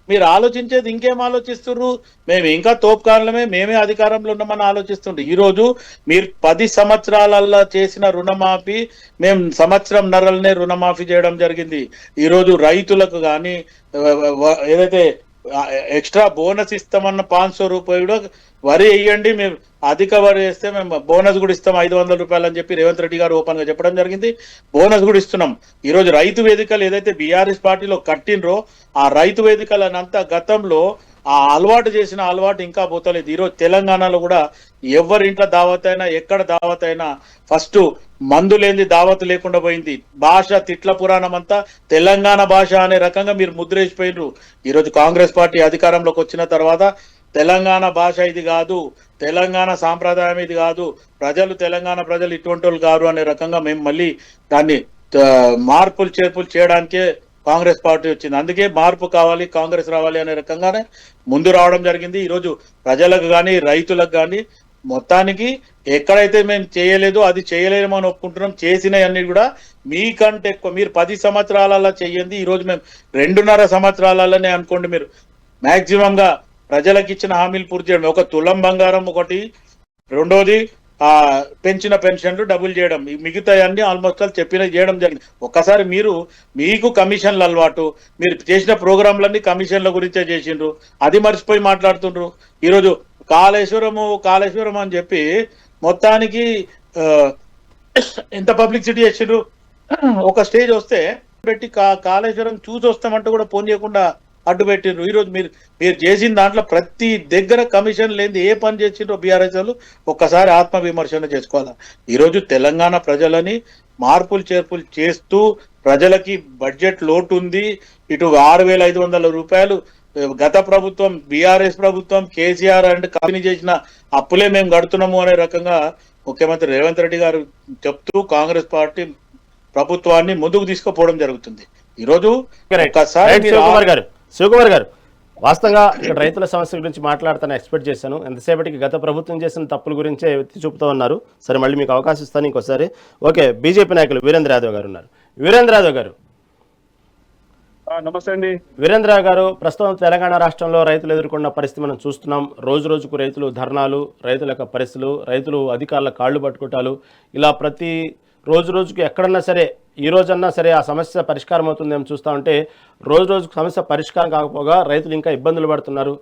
మీరు ఆలోచించేది ఇంకేం ఆలోచిస్తున్నారు? మేము ఇంకా తోపుకారణమే, మేమే అధికారంలో ఉన్నామని ఆలోచిస్తుండ్రు. ఈరోజు మీరు 10 సంవత్సరాలలో చేసిన రుణమాఫీ మేము సంవత్సరంన్నరలనే రుణమాఫీ చేయడం జరిగింది. ఈరోజు రైతులకు కానీ ఏదైతే ఎక్స్ట్రా బోనస్ ఇస్తామన్న 500 రూపాయలు వరి వేయండి, మేము అధిక వరి వేస్తే మేము బోనస్ కూడా ఇస్తాం 500 రూపాయలు అని చెప్పి రేవంత్ రెడ్డి గారు ఓపెన్ గా చెప్పడం జరిగింది. బోనస్ కూడా ఇస్తున్నాం. ఈ రోజు రైతు వేదికలు ఏదైతే బీఆర్ఎస్ పార్టీలో కట్టినరో ఆ రైతు వేదికలనంతా గతంలో ఆ అలవాటు చేసిన అలవాటు ఇంకా పోతలేదు. ఈరోజు తెలంగాణలో కూడా ఎవరి ఇంట్లో దావత్ అయినా, ఎక్కడ దావత్ అయినా ఫస్ట్ మందు లేని దావత్ లేకుండా పోయింది. భాష తిట్ల పురాణం అంతా తెలంగాణ భాష అనే రకంగా మీరు ముద్రేసిపోయినరు. ఈరోజు కాంగ్రెస్ పార్టీ అధికారంలోకి వచ్చిన తర్వాత తెలంగాణ భాష ఇది కాదు, తెలంగాణ సాంప్రదాయం ఇది కాదు, తెలంగాణ ప్రజలు ఇటువంటి వాళ్ళు కాదు అనే రకంగా మేము మళ్ళీ దాన్ని మార్పులు చేర్పులు చేయడానికే కాంగ్రెస్ పార్టీ వచ్చింది. అందుకే మార్పు కావాలి, కాంగ్రెస్ రావాలి అనే రకంగానే ముందు రావడం జరిగింది. ఈరోజు ప్రజలకు కానీ రైతులకు కానీ మొత్తానికి ఎక్కడైతే మేము చేయలేదో అది చేయలేమో అని ఒప్పుకుంటున్నాం. చేసినవన్నీ కూడా మీకంటే ఎక్కువ మీరు 10 సంవత్సరాలలో చెయ్యండి. ఈరోజు మేము 2.5 సంవత్సరాలనే అనుకోండి. మీరు మాక్సిమం గా ప్రజలకు ఇచ్చిన హామీలు పూర్తి చేయడం, ఒక తులం బంగారం ఒకటి, రెండోది పెంచిన పెన్షన్లు డబుల్ చేయడం, మిగతా అన్ని ఆల్మోస్ట్ చెప్పిన చేయడం జరిగింది. ఒక్కసారి మీకు కమిషన్లు అలవాటు, మీరు చేసిన ప్రోగ్రాంలన్నీ కమిషన్ల గురించే చేసిండ్రు, అది మర్చిపోయి మాట్లాడుతుండ్రు. ఈరోజు కాళేశ్వరం అని చెప్పి మొత్తానికి ఎంత పబ్లిసిటీ చేసిండ్రు. ఒక స్టేజ్ వస్తే పెట్టి కాళేశ్వరం చూసి వస్తామంటే కూడా ఫోన్ చేయకుండా అడ్డు పెట్టిండ్రు. ఈరోజు మీరు చేసిన దాంట్లో ప్రతి దగ్గర కమిషన్ లేని ఏ పని చేసిండ్రో బీఆర్ఎస్ వాళ్ళు ఒక్కసారి ఆత్మ విమర్శన చేసుకోవాలా. ఈరోజు తెలంగాణ ప్రజలని మార్పులు చేర్పులు చేస్తూ ప్రజలకి బడ్జెట్ లోటు ఉంది. ఇటు 6,500 రూపాయలు గత ప్రభుత్వం బీఆర్ఎస్ ప్రభుత్వం కేసీఆర్ అండ్ కంపెనీ చేసిన అప్పులే మేము కడుతున్నాము అనే రకంగా ముఖ్యమంత్రి రేవంత్ రెడ్డి గారు చెప్తూ కాంగ్రెస్ పార్టీ ప్రభుత్వాన్ని ముందుకు తీసుకుపోవడం జరుగుతుంది. ఈరోజు శివకుమార్ గారు వాస్తవంగా ఇక్కడ రైతుల సమస్య గురించి మాట్లాడతాను ఎక్స్పెక్ట్ చేశాను. ఎంతసేపటికి గత ప్రభుత్వం చేసిన తప్పుల గురించే ఎత్తి చూపుతూ ఉన్నారు. సరే, మళ్ళీ మీకు అవకాశం ఇస్తాను ఇంకోసారి. ఓకే, బీజేపీ నాయకులు వీరేంద్ర యాదవ్ గారు ఉన్నారు. వీరేంద్ర యాదవ్ గారు నమస్తే అండి. వీరేంద్ర గారు, ప్రస్తుతం తెలంగాణ రాష్ట్రంలో రైతులు ఎదుర్కొన్న పరిస్థితి మనం చూస్తున్నాం. రోజు రోజుకు రైతులు ధర్నాలు, రైతుల యొక్క పరిస్థితులు, రైతులు అధికారుల కాళ్ళు పట్టుకోవటాలు, ఇలా ప్రతి రోజుకు ఎక్కడన్నా సరే ఈ రోజన్నా సరే ఆ సమస్య పరిష్కారం అవుతుందేమో చూస్తూ ఉంటే రోజుకు సమస్య పరిష్కారం కాకపోగా రైతులు ఇంకా ఇబ్బందులు పడుతున్నారు.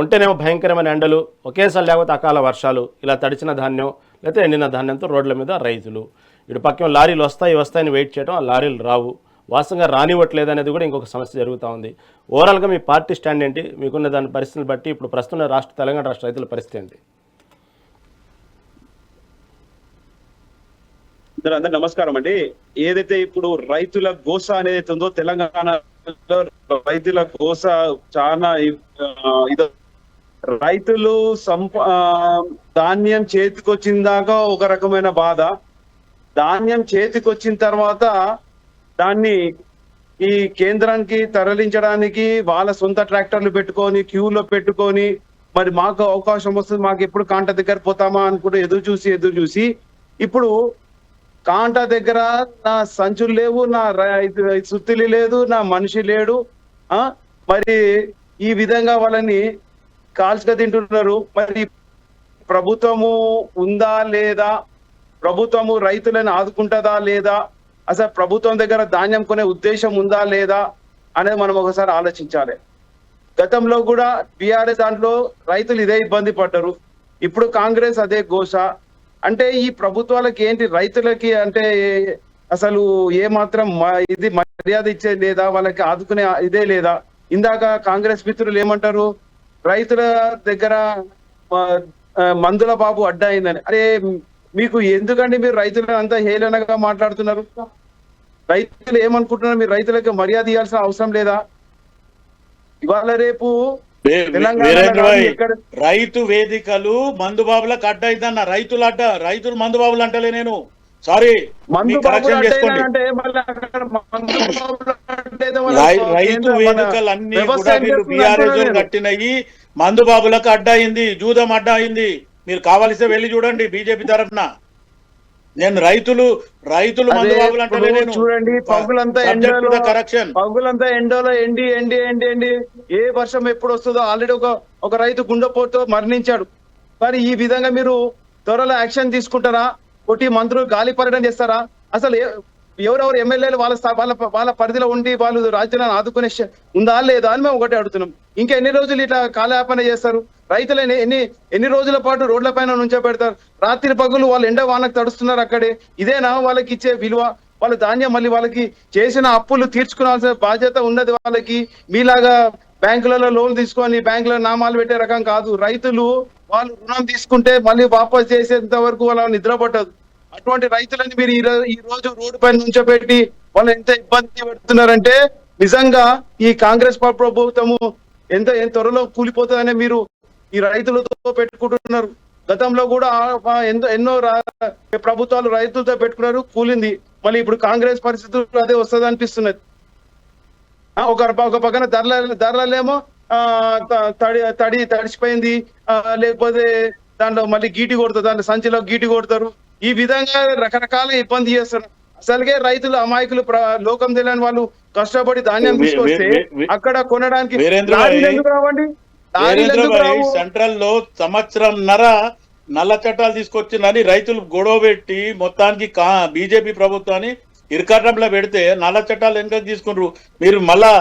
ఉంటేనేమో భయంకరమైన ఎండలు, ఒకేసారి లేకపోతే అకాల వర్షాలు, ఇలా తడిచిన ధాన్యం లేకపోతే ఎండిన ధాన్యంతో రోడ్ల మీద రైతులు, ఇటు పక్కన లారీలు వస్తాయని వెయిట్ చేయడం, ఆ లారీలు రావు, వాస్తవంగా రానివ్వట్లేదు అనేది కూడా ఇంకొక సమస్య జరుగుతూ ఉంది. ఓవరాల్గా మీ పార్టీ స్టాండ్ ఏంటి? మీకున్న దాని పరిస్థితులు బట్టి ఇప్పుడు ప్రస్తుతం తెలంగాణ రాష్ట్ర రైతుల పరిస్థితి ఏంటి? అందరూ నమస్కారం అండి. ఏదైతే ఇప్పుడు రైతుల గోస అనేది ఉందో తెలంగాణలో రైతుల గోస చాలా రైతులు ధాన్యం చేతికొచ్చిన దాకా ఒక రకమైన బాధ, ధాన్యం చేతికొచ్చిన తర్వాత దాన్ని ఈ కేంద్రానికి తరలించడానికి వాళ్ళ సొంత ట్రాక్టర్లు పెట్టుకొని క్యూలో పెట్టుకొని మరి మాకు అవకాశం వస్తుంది, మాకు ఎప్పుడు కాంట దగ్గర పోతామా అనుకుంటూ ఎదురు చూసి ఇప్పుడు కాంట దగ్గర నా సంచులు లేవు, నా సుత్తిలి లేదు, నా మనిషి లేడు. మరి ఈ విధంగా వాళ్ళని కాల్చుగా తింటున్నారు. మరి ప్రభుత్వము ఉందా లేదా, ప్రభుత్వము రైతులను ఆదుకుంటుందా లేదా, అసలు ప్రభుత్వం దగ్గర ధాన్యం కొనే ఉద్దేశం ఉందా లేదా అనేది మనం ఒకసారి ఆలోచించాలి. గతంలో కూడా బీఆర్ఎస్ దాంట్లో రైతులు ఇదే ఇబ్బంది పడ్డారు, ఇప్పుడు కాంగ్రెస్ అదే ఘోష. అంటే ఈ ప్రభుత్వాలకి ఏంటి, రైతులకి అంటే అసలు ఏ మాత్రం ఇది మర్యాద ఇచ్చేది లేదా, వాళ్ళకి ఆదుకునే ఇదే లేదా? ఇందాక కాంగ్రెస్ మిత్రులు ఏమంటారు, రైతుల దగ్గర మందుల బాబు అడ్డా అయిందని. అరే మీకు ఎందుకండి మీరు రైతులను అంతా హేళనగా మాట్లాడుతున్నారు? రైతులు ఏమనుకుంటున్నారు? మీరు రైతులకు మర్యాద ఇవ్వాల్సిన అవసరం లేదా? ఇవాళ రేపు రైతు వేదికలు మందుబాబులకు అడ్డైందన్న, రైతులు మందుబాబులు అంటలే నేను, సారీ రైతు వేదికలు అన్ని కూడా వీళ్ళు బీఆర్ఎస్ కట్టినవి మందుబాబులకు అడ్డయింది, జూదం అడ్డయింది. మీరు కావాల్సి వెళ్ళి చూడండి బీజేపీ తరఫున. నేను రైతులు మందుబాబులు అంటే చూడండి, పగులంతా ఎండలో ఎండి ఏ వర్షం ఎప్పుడు వస్తుందో ఆల్రెడీ ఒక రైతు గుండెపోటుతో మరణించాడు. మరి ఈ విధంగా మీరు త్వరలో యాక్షన్ తీసుకుంటారా? కొట్టి మంత్రులు గాలి పర్యటన చేస్తారా? అసలు ఎవరెవరు ఎమ్మెల్యేలు వాళ్ళ పరిధిలో ఉండి వాళ్ళు రాజ్యాలను ఆదుకునే ఉందా లేదా అని మేము ఒకటే అడుగుతున్నాం. ఇంకా ఎన్ని రోజులు ఇట్లా కాలయాపన చేస్తారు? రైతులని ఎన్ని రోజుల పాటు రోడ్ల పైన నుంచో పెడతారు? రాత్రి పగులు వాళ్ళు ఎండ వానకు తడుస్తున్నారు అక్కడే. ఇదేనా వాళ్ళకి ఇచ్చే విలువ? వాళ్ళ ధాన్యం మళ్ళీ వాళ్ళకి చేసిన అప్పులు తీర్చుకోవాల్సిన బాధ్యత ఉన్నది వాళ్ళకి. మీలాగా బ్యాంకులలో లోన్ తీసుకొని బ్యాంకులో నామాలు పెట్టే రకం కాదు. రైతులు వాళ్ళు రుణం తీసుకుంటే మళ్ళీ వాపస్ చేసేంత వరకు వాళ్ళ నిద్ర పట్టదు. అటువంటి రైతులని మీరు ఈ రోజు రోడ్డు పైన నుంచోబెట్టి వాళ్ళు ఎంత ఇబ్బంది పెడుతున్నారంటే నిజంగా ఈ కాంగ్రెస్ ప్రభుత్వము ఎంత త్వరలో కూలిపోతుందనే మీరు ఈ రైతులతో పెట్టుకుంటున్నారు. గతంలో కూడా ఎన్నో ప్రభుత్వాలు రైతులతో పెట్టుకున్నారు, కూలింది. మళ్ళీ ఇప్పుడు కాంగ్రెస్ పరిస్థితులు అదే వస్తుంది అనిపిస్తున్నది. ఒక పక్కన ధరలేమో తడిసిపోయింది, లేకపోతే దాంట్లో మళ్ళీ గీటి కొడతారు, దాంట్లో సంచిలో గీటి కొడతారు. ఈ విధంగా రకరకాల ఇబ్బంది చేస్తారు. అసలుగే రైతులు అమాయకులు, లోకం తెలియని వాళ్ళు కష్టపడి ధాన్యం తీసుకొస్తే అక్కడ కొనడానికి రావండి. సెంట్రల్ లో సంవత్సరంన్నర నల్ల చట్టాలు తీసుకొచ్చిందని రైతులు గొడవ పెట్టి మొత్తానికి బీజేపీ ప్రభుత్వాన్ని ఇరకాటంలో పెడితే నల్ల చట్టాలు ఎందుకు తీసుకున్నారు? మీరు మళ్ళా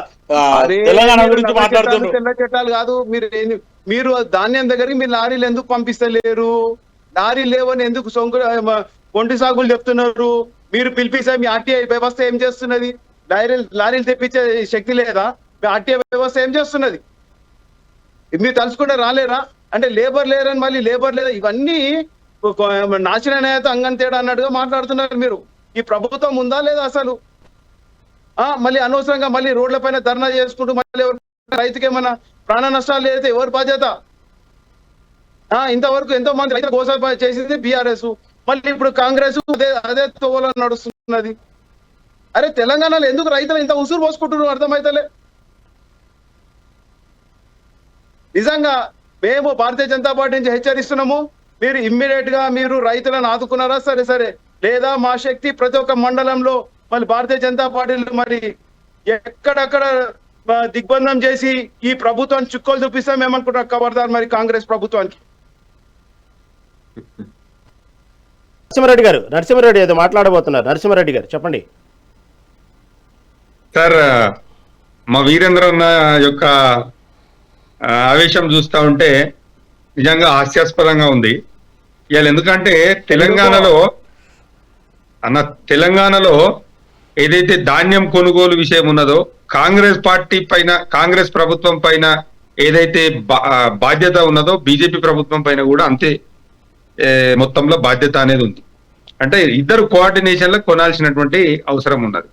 తెలంగాణ గురించి మాట్లాడుతున్నారు. తెల్ల చట్టాలు కాదు, మీరు ధాన్యం దగ్గరికి మీరు లారీలు ఎందుకు పంపిస్తలేరు? లారీలు లేవని ఎందుకు కొంటి సాగులు చెప్తున్నారు? మీరు పిలిపిస్తే మీ ఆర్టీఐ వ్యవస్థ ఏం చేస్తున్నది? లారీలు తెప్పించే శక్తి లేదా? మీ ఆర్టీఐ వ్యవస్థ ఏం చేస్తున్నది? మీరు తలుచుకుంటే రాలేరా? అంటే లేబర్ లేరని మళ్ళీ లేబర్ లేదా? ఇవన్నీ నాశన నేత అంగన్ తేడా అన్నట్టుగా మాట్లాడుతున్నారు మీరు. ఈ ప్రభుత్వం ఉందా లేదా అసలు? మళ్ళీ అనవసరంగా మళ్ళీ రోడ్ల పైన ధర్నా చేసుకుంటూ మళ్ళీ రైతుకి ఏమైనా ప్రాణ నష్టాలు లేకపోతే ఎవరి బాధ్యత? ఇంతవరకు ఎంతో మంది రైతులు కోసం చేసింది బీఆర్ఎస్, మళ్ళీ ఇప్పుడు కాంగ్రెస్ అదే తోవలో నడుస్తున్నది. అరే తెలంగాణలో ఎందుకు రైతులు ఇంత ఉసురు పోసుకుంటున్నారు అర్థమైతలే. నిజంగా మేము భారతీయ జనతా పార్టీ నుంచి హెచ్చరిస్తున్నాము, మీరు ఇమ్మీడియట్ గా మీరు రైతులను ఆదుకున్నారా సరే, లేదా మా శక్తి ప్రతి ఒక్క మండలంలో మళ్ళీ భారతీయ జనతా పార్టీలు మరి ఎక్కడక్కడ దిగ్బంధం చేసి ఈ ప్రభుత్వాన్ని చుక్కలు చూపిస్తాం ఏమనుకుంటున్నారు ఖబర్దార్ మరి కాంగ్రెస్ ప్రభుత్వానికి. నరసింహారెడ్డి ఏదో మాట్లాడబోతున్నారు. నరసింహారెడ్డి గారు చెప్పండి సార్. మా వీరేంద్ర అన్న యొక్క ఆవేశం చూస్తా ఉంటే నిజంగా హాస్యాస్పదంగా ఉంది ఇవాళ. ఎందుకంటే తెలంగాణలో ఏదైతే ధాన్యం కొనుగోలు విషయం ఉన్నదో కాంగ్రెస్ పార్టీ పైన, కాంగ్రెస్ ప్రభుత్వం పైన ఏదైతే బాధ్యత ఉన్నదో బీజేపీ ప్రభుత్వం పైన కూడా అంతే మొత్తంలో బాధ్యత అనేది ఉంది. అంటే ఇద్దరు కోఆర్డినేషన్ లో కొనాల్సినటువంటి అవసరం ఉన్నది.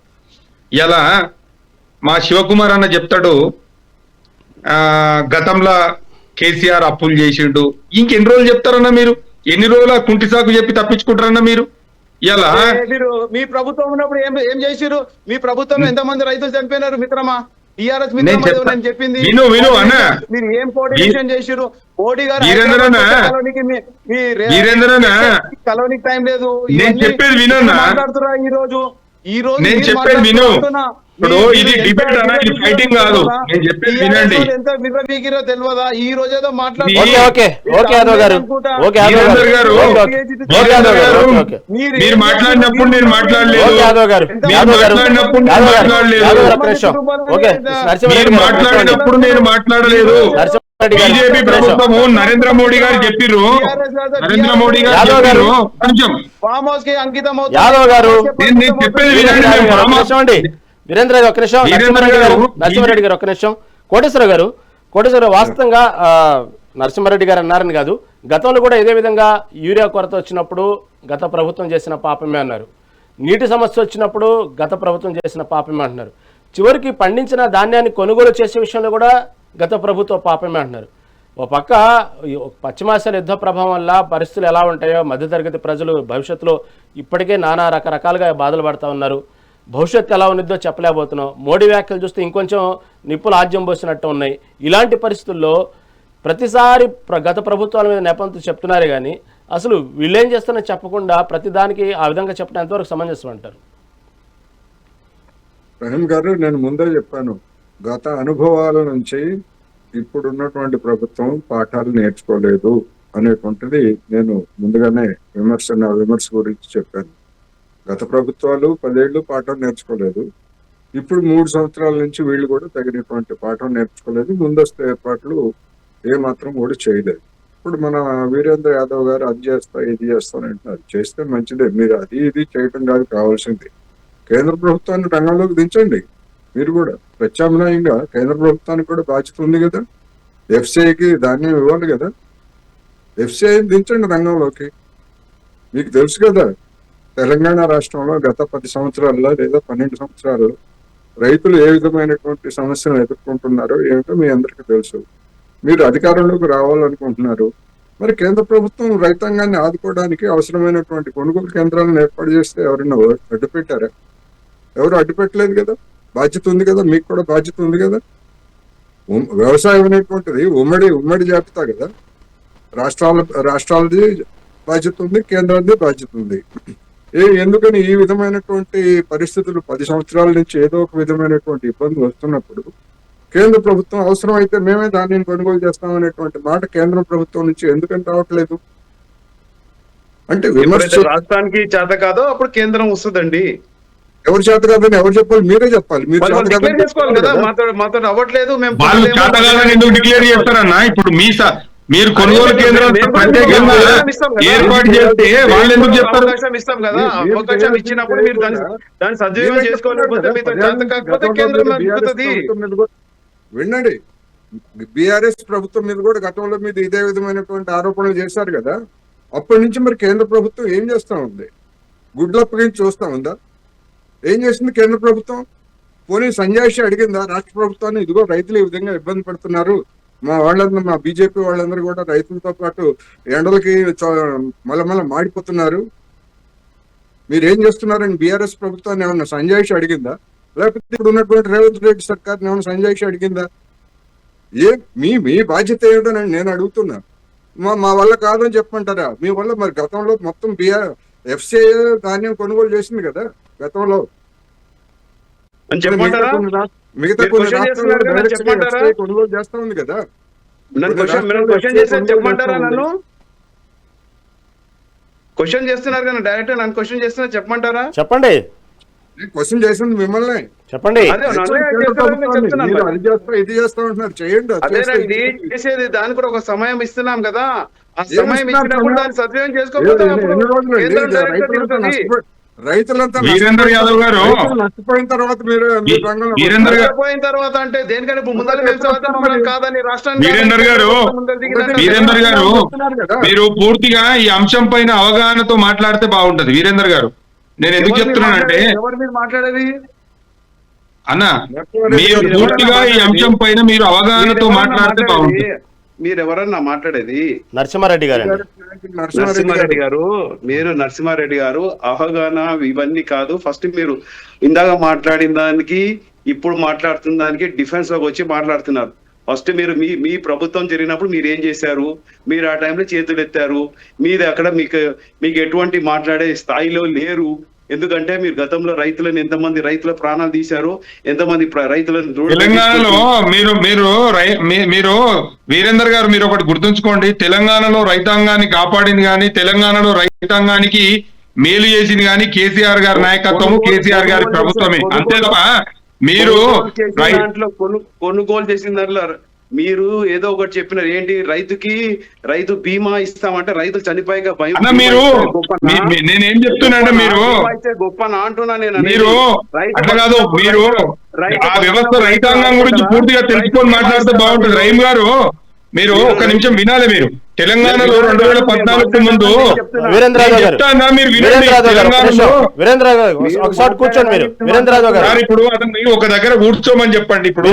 ఇలా మా శివకుమార్ అన్న చెప్తాడు, గతంలో కేసీఆర్ అప్పులు చేసిండు. ఇంకెన్ని రోజులు చెప్తారన్నా మీరు? ఎన్ని రోజుల కుంటి సాకు చెప్పి తప్పించుకుంటారన్నా మీరు? ఇలా మీరు మీ ప్రభుత్వం ఉన్నప్పుడు ఏం చేసిరు? మీ ప్రభుత్వంలో ఎంతమంది రైతులు చనిపోయినారు మిత్రమా? టీఆర్ఎస్ మిత్రమా నేను చెప్పింది విను అన్న. మీరు ఏం కోఆర్డినేషన్ చేసిరు? మోడీ గారు కలవనికి టైం లేదు. నేను చెప్పేది వినన్నా, మాట్లాడుతున్నా ఈ రోజు నేను చెప్పేది విను. ఇప్పుడు ఇది డిబేట్ అన్న, ఇది ఫైటింగ్ కాదు. నేను చెప్పేది వినండి. ఎంత విర్రవీగిరో తెలియదా? ఈ రోజు ఏదో మీరు మాట్లాడినప్పుడు నేను మాట్లాడలేదు, మీరు మాట్లాడినప్పుడు నేను మాట్లాడలేదు. బీజేపీ ప్రభుత్వము నరేంద్ర మోడీ గారు చెప్పిర్రు, నరేంద్ర మోడీ గారు చెప్పిర్రు. కొంచెం యాదవ్ గారు నేను చెప్పేది వినండి. వీరేంద్ర గారు ఒక్క నిమిషం, నరసింహారెడ్డి గారు ఒక్క నిమిషం. కోటేశ్వర గారు వాస్తవంగా నరసింహారెడ్డి గారు అన్నారని కాదు, గతంలో కూడా ఇదే విధంగా యూరియా కొరత వచ్చినప్పుడు గత ప్రభుత్వం చేసిన పాపమే అన్నారు. నీటి సమస్య వచ్చినప్పుడు గత ప్రభుత్వం చేసిన పాపమే అంటున్నారు. చివరికి పండించిన ధాన్యాన్ని కొనుగోలు చేసే విషయంలో కూడా గత ప్రభుత్వ పాపమే అంటున్నారు. ఓ పక్క పశ్చిమాసియా యుద్ధ ప్రభావం వల్ల పరిస్థితులు ఎలా ఉంటాయో, మధ్యతరగతి ప్రజలు భవిష్యత్తులో ఇప్పటికే నానా రకరకాలుగా బాధలు పడుతూ ఉన్నారు. భవిష్యత్తు ఎలా ఉన్నదో చెప్పలేకపోతున్నాం. మోడీ వ్యాఖ్యలు చూస్తే ఇంకొంచెం నిప్పులు ఆజ్యం పోసినట్టు ఉన్నాయి. ఇలాంటి పరిస్థితుల్లో ప్రతిసారి గత ప్రభుత్వాల మీద నెపంతో చెప్తున్నారే కానీ అసలు వీళ్ళేం చేస్తారని చెప్పకుండా ప్రతిదానికి ఆ విధంగా చెప్పడం ఎంతవరకు సమంజసం అంటారు? రహీం గారు, నేను ముందే చెప్పాను, గత అనుభవాల నుంచి ఇప్పుడున్నటువంటి ప్రభుత్వం పాఠాలు నేర్చుకోలేదు అనేటువంటిది నేను ముందుగానే విమర్శ గురించి చెప్పాను. గత ప్రభుత్వాలు 10 ఏళ్ళు పాఠం నేర్చుకోలేదు. ఇప్పుడు 3 సంవత్సరాల నుంచి వీళ్ళు కూడా తగినటువంటి పాఠం నేర్చుకోలేదు. ముందస్తు ఏర్పాట్లు ఏమాత్రం కూడా చేయలేదు. ఇప్పుడు మన వీరేంద్ర యాదవ్ గారు అది చేస్తా ఇది చేస్తానంటున్నారు. చేస్తే మంచిదే, మీరు అది ఇది చేయటం కాదు కావాల్సింది. కేంద్ర ప్రభుత్వాన్ని రంగంలోకి దించండి. మీరు కూడా ప్రత్యామ్నాయంగా కేంద్ర ప్రభుత్వానికి కూడా బాధ్యత ఉంది కదా, ఎఫ్సిఐకి ధాన్యం ఇవ్వాలి కదా, ఎఫ్సిఐని దించండి రంగంలోకి. మీకు తెలుసు కదా తెలంగాణ రాష్ట్రంలో గత 10 సంవత్సరాల్లో లేదా 12 సంవత్సరాల్లో రైతులు ఏ విధమైనటువంటి సమస్యలు ఎదుర్కొంటున్నారో ఏమిటో మీ అందరికీ తెలుసు. మీరు అధికారంలోకి రావాలనుకుంటున్నారు. మరి కేంద్ర ప్రభుత్వం రైతాంగాన్ని ఆదుకోవడానికి అవసరమైనటువంటి కొనుగోలు కేంద్రాలను ఏర్పాటు చేస్తే ఎవరైనా అడ్డుపెట్టారా? ఎవరు అడ్డుపెట్టలేదు కదా. బాధ్యత ఉంది కదా, మీకు కూడా బాధ్యత ఉంది కదా. వ్యవసాయం అనేటువంటిది ఉమ్మడి జాబితా కదా. రాష్ట్రాలది బాధ్యత ఉంది, కేంద్రాలది బాధ్యత ఉంది. ఎందుకని ఈ విధమైనటువంటి పరిస్థితులు 10 సంవత్సరాల నుంచి ఏదో ఒక విధమైనటువంటి ఇబ్బందులు వస్తున్నప్పుడు కేంద్ర ప్రభుత్వం అవసరం అయితే మేమే దానిని కొనుగోలు చేస్తామనేటువంటి మాట కేంద్ర ప్రభుత్వం నుంచి ఎందుకని రావట్లేదు? అంటే రాష్ట్రానికి చేత కాదో అప్పుడు కేంద్రం వస్తుందండి. ఎవరు చేత కాదని ఎవరు చెప్పాలి? మీరే చెప్పాలి. మీరు చేసుకోవాలి కదా. మాతో అవ్వట్లేదు, మేము వాళ్ళు చేత కాదని ఎందుకు డిక్లేర్ చేస్తారన్నా? ఇప్పుడు మీరు కొనుగోలు కేంద్రాలు ప్రత్యేకంగా ఏర్పాటు చేస్తే వాళ్ళు ఎందుకు చెప్తారు? అవకాశం ఇస్తాం కదా. అవకాశం ఇచ్చినప్పుడు మీరు దాన్ని సద్వినియోగం చేసుకోలేకపోతే మీతో చేత కాకపోతే కేంద్రం అడుగుతుంది. వినండి, బీఆర్ఎస్ ప్రభుత్వం మీద కూడా గతంలో మీద ఇదే విధమైనటువంటి ఆరోపణలు చేశారు కదా. అప్పటి నుంచి మరి కేంద్ర ప్రభుత్వం ఏం చేస్తా ఉంది? గుడ్లప్పగించి చూస్తా ఉందా? ఏం చేసింది కేంద్ర ప్రభుత్వం? పోనీ సంజాయిషి అడిగిందా రాష్ట్ర ప్రభుత్వాన్ని? ఇదిగో రైతులు ఈ విధంగా ఇబ్బంది పడుతున్నారు, మా బీజేపీ వాళ్ళందరూ కూడా రైతులతో పాటు ఎండలకి మళ్ళీ మాడిపోతున్నారు, మీరేం చేస్తున్నారని బీఆర్ఎస్ ప్రభుత్వాన్ని ఏమన్నా సంజాయిషి అడిగిందా? లేకపోతే ఇప్పుడు ఉన్నటువంటి రేవంత్ రెడ్డి సర్కార్ని ఏమైనా సంజాయిషి అడిగిందా? మీ బాధ్యత ఏమిటోనని నేను అడుగుతున్నా. మా వల్ల కాదని చెప్పమంటారా? మీ వల్ల మరి గతంలో మొత్తం ఎఫ్సిఐ ధాన్యం కొనుగోలు చేసింది కదా గతంలో. మిగతా కొన్ని రాష్ట్రాలు కొనుగోలు చేస్తా ఉంది కదా. చెప్పమంటారా? నన్ను క్వశ్చన్ చేస్తున్నారు కదా డైరెక్ట్, నన్ను క్వశ్చన్ చేస్తున్నా చెప్పమంటారా? చెప్పండి. క్వశ్చన్ చేసింది మిమ్మల్ని. చెప్పండి. ఇది చేస్తా ఉంటున్నారు, చేయండి. అదేనండి చేసేది. దానికి కూడా ఒక సమయం ఇస్తున్నాం కదా. ఆ సమయం ఇచ్చినప్పుడు దాన్ని సద్వినియోగం చేసుకోకపోతే రైతులంతా వీరేంద్ర యాదవ్ గారు నష్టపోయిన తర్వాత మీరు పోయిన తర్వాత అంటే దేనికని ముందర కాదని రాష్ట్రాన్ని వీరేందర్ గారు మీరు పూర్తిగా ఈ అంశం పైన అవగాహనతో మాట్లాడితే బాగుంటది. వీరేందర్ గారు, నేను ఎందుకు చెప్తున్నానంటే ఎవరు మీరు మాట్లాడేది అన్న, మీరు పూర్తిగా ఈ అంశం పైన మీరు అవగాహనతో మాట్లాడితే బాగుంటుంది. మీరు ఎవరన్నా మాట్లాడేది? నరసింహారెడ్డి గారు. నరసింహారెడ్డి గారు, మీరు నరసింహారెడ్డి గారు అవగాహన ఇవన్నీ కాదు. ఫస్ట్ మీరు ఇందాక మాట్లాడిన దానికి ఇప్పుడు మాట్లాడుతున్న దానికి డిఫెన్స్ లోకి వచ్చి మాట్లాడుతున్నారు. ఫస్ట్ మీరు మీ ప్రభుత్వం జరిగినప్పుడు మీరు ఏం చేశారు? మీరు ఆ టైంలో చేతులు ఎత్తారు. మీరు అక్కడ మీకు ఎటువంటి మాట్లాడే స్థాయిలో లేరు. ఎందుకంటే మీరు రైతులను ఎంతమంది రైతుల ప్రాణాలు తీశారు, ఎంతమంది రైతులను తెలంగాణలో మీరు వీరేందర్ గారు మీరు ఒకటి గుర్తుంచుకోండి. తెలంగాణలో రైతాంగాన్ని కాపాడింది కానీ తెలంగాణలో రైతాంగానికి మేలు చేసింది కానీ కేసీఆర్ గారి నాయకత్వము, కేసీఆర్ గారి ప్రభుత్వమే. అంతే తప్ప మీరు దాంట్లో కొనుగోలు చేసిన దాంట్లో మీరు ఏదో ఒకటి చెప్పినారు. ఏంటి రైతు బీమా ఇస్తామంటే రైతులు చనిపోయాక భయం. మీరు నేనేం చెప్తున్నానంటే మీరు గొప్పనా అంటున్నా నేను. మీరు అట్లా కాదు, మీరు ఆ వ్యవస్థ రైతాంగం గురించి పూర్తిగా తెలుసుకొని మాట్లాడితే బాగుంటుంది. రహీం గారు, మీరు ఒక నిమిషం వినాలి. మీరు తెలంగాణలో 2014 ముందు ఇప్పుడు అతన్ని ఒక దగ్గర కూర్చోమని చెప్పండి. ఇప్పుడు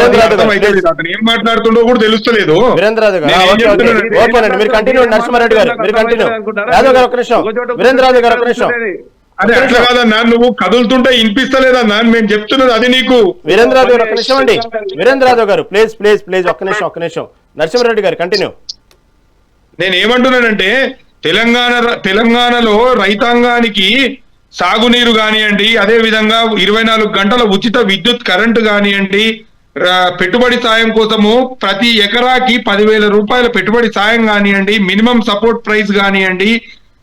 అతను ఏం మాట్లాడుతుండో కూడా తెలుస్తలేదు. అదే అట్లా కాదన్నా, నువ్వు కదులుతుంటే వినిపిస్తలేదన్నా మేము చెప్తున్నది అది నీకు. వీరేంద్రరావు గారు ఒక్క నిమిషం అండి. వీరేంద్రరావు గారు ప్లీజ్ ఒక్క నిమిషం. నరసింహారెడ్డి గారు కంటిన్యూ. నేను ఏమంటున్నానంటే తెలంగాణలో రైతాంగానికి సాగునీరు కానివ్వండి, అదే విధంగా 24 గంటల ఉచిత విద్యుత్ కరెంటు కానివ్వండి, పెట్టుబడి సాయం కోసము ప్రతి ఎకరాకి 10,000 రూపాయల పెట్టుబడి సాయం కానివ్వండి, మినిమం సపోర్ట్ ప్రైస్ కానివ్వండి,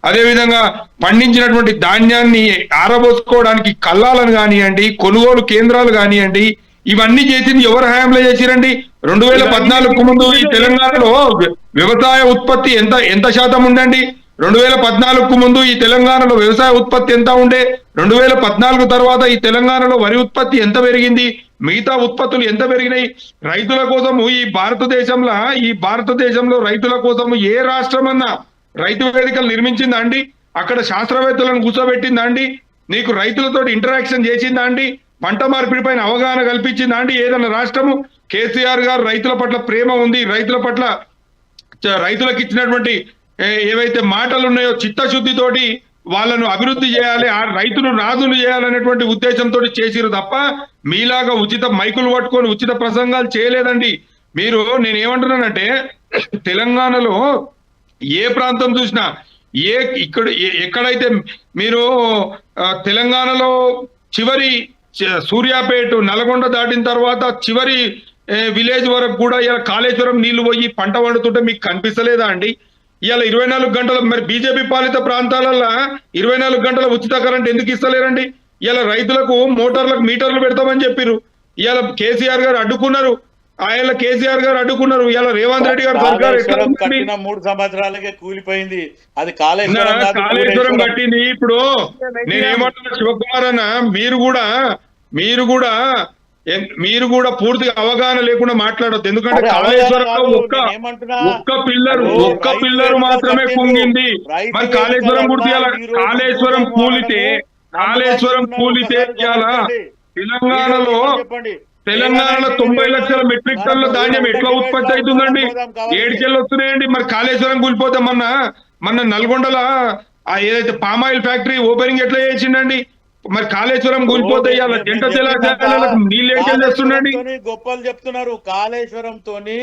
అదే విధంగా పండించినటువంటి ధాన్యాన్ని ఆరబోసుకోవడానికి కల్లాలను కానివ్వండి, కొనుగోలు కేంద్రాలు కానివ్వండి, ఇవన్నీ చేసింది ఎవరు హయాంలో చేసిరండి? 2014 ముందు ఈ తెలంగాణలో వ్యవసాయ ఉత్పత్తి ఎంత శాతం ఉండండి? 2014 ముందు ఈ తెలంగాణలో వ్యవసాయ ఉత్పత్తి ఎంత ఉండే? 2014 తర్వాత ఈ తెలంగాణలో వరి ఉత్పత్తి ఎంత పెరిగింది? మిగతా ఉత్పత్తులు ఎంత పెరిగినాయి? రైతుల కోసము ఈ భారతదేశంలో రైతుల కోసము ఏ రాష్ట్రం అన్నా రైతు వేదికలు నిర్మించిందా అండి? అక్కడ శాస్త్రవేత్తలను కూర్చోబెట్టిందా అండి? నీకు రైతులతో ఇంటరాక్షన్ చేసిందా అండి? పంట మార్పిడి పైన అవగాహన కల్పించిందా అండి ఏదైనా రాష్ట్రము? కేసీఆర్ గారు రైతుల పట్ల ప్రేమ ఉంది, రైతుల పట్ల రైతులకు ఇచ్చినటువంటి ఏవైతే మాటలు ఉన్నాయో చిత్తశుద్ధితోటి వాళ్ళను అభివృద్ధి చేయాలి, ఆ రైతును రాజును చేయాలనేటువంటి ఉద్దేశంతో చేసిరు తప్ప మీలాగా ఉచిత మైకులు పట్టుకొని ఉచిత ప్రసంగాలు చేయలేదండి మీరు. నేనేమంటున్నానంటే తెలంగాణలో ఏ ప్రాంతం చూసినా ఎక్కడైతే మీరు తెలంగాణలో చివరి సూర్యాపేట నల్గొండ దాటిన తర్వాత చివరి విలేజ్ వరకు కూడా ఇలా కాళేశ్వరం నీళ్లు పోయి పంట పండుతుంటే మీకు కనిపిస్తలేదా అండి? ఇవాళ 24 గంటల మరి బీజేపీ పాలిత ప్రాంతాలలో 24 గంటల ఉచిత కరెంట్ ఎందుకు ఇస్తలేరండి? ఇలా రైతులకు మోటార్లకు మీటర్లు పెడతామని చెప్పారు, ఇవాళ కేసీఆర్ గారు అడ్డుకున్నారు. ఆయన కేసీఆర్ గారు అడ్డుకున్నారు. ఇలా రేవంత్ రెడ్డి గారు సర్కారు 3 సంవత్సరాలకే కూలిపోయింది అది. కాళేశ్వరం కట్టింది. ఇప్పుడు నేనేమంటున్నా శివకుమార్ అన్న, మీరు కూడా పూర్తిగా అవగాహన లేకుండా మాట్లాడొద్దు. ఎందుకంటే కాళేశ్వరంలో ఒక్క పిల్లరు మాత్రమే కుంగింది. మరి కాళేశ్వరం గుర్తి కాళేశ్వరం కూలితే ఇలా తెలంగాణలో 90 లక్షల మెట్రిక్ టన్నుల ధాన్యం ఎట్లా ఉత్పత్తి అవుతుందండి? 7 కెళ్ళు వస్తున్నాయండి. మరి కాళేశ్వరం కూలిపోతే మొన్న నల్గొండల ఏదైతే పామాయిల్ ఫ్యాక్టరీ ఓపెనింగ్ ఎట్లా చేసిండండి? మరి కాళేశ్వరం కూలిపోతే జంట జలాశయాలకు నీళ్ళు ఏం చేస్తుండండి? గొప్పలు చెప్తున్నారు. కాళేశ్వరం తోని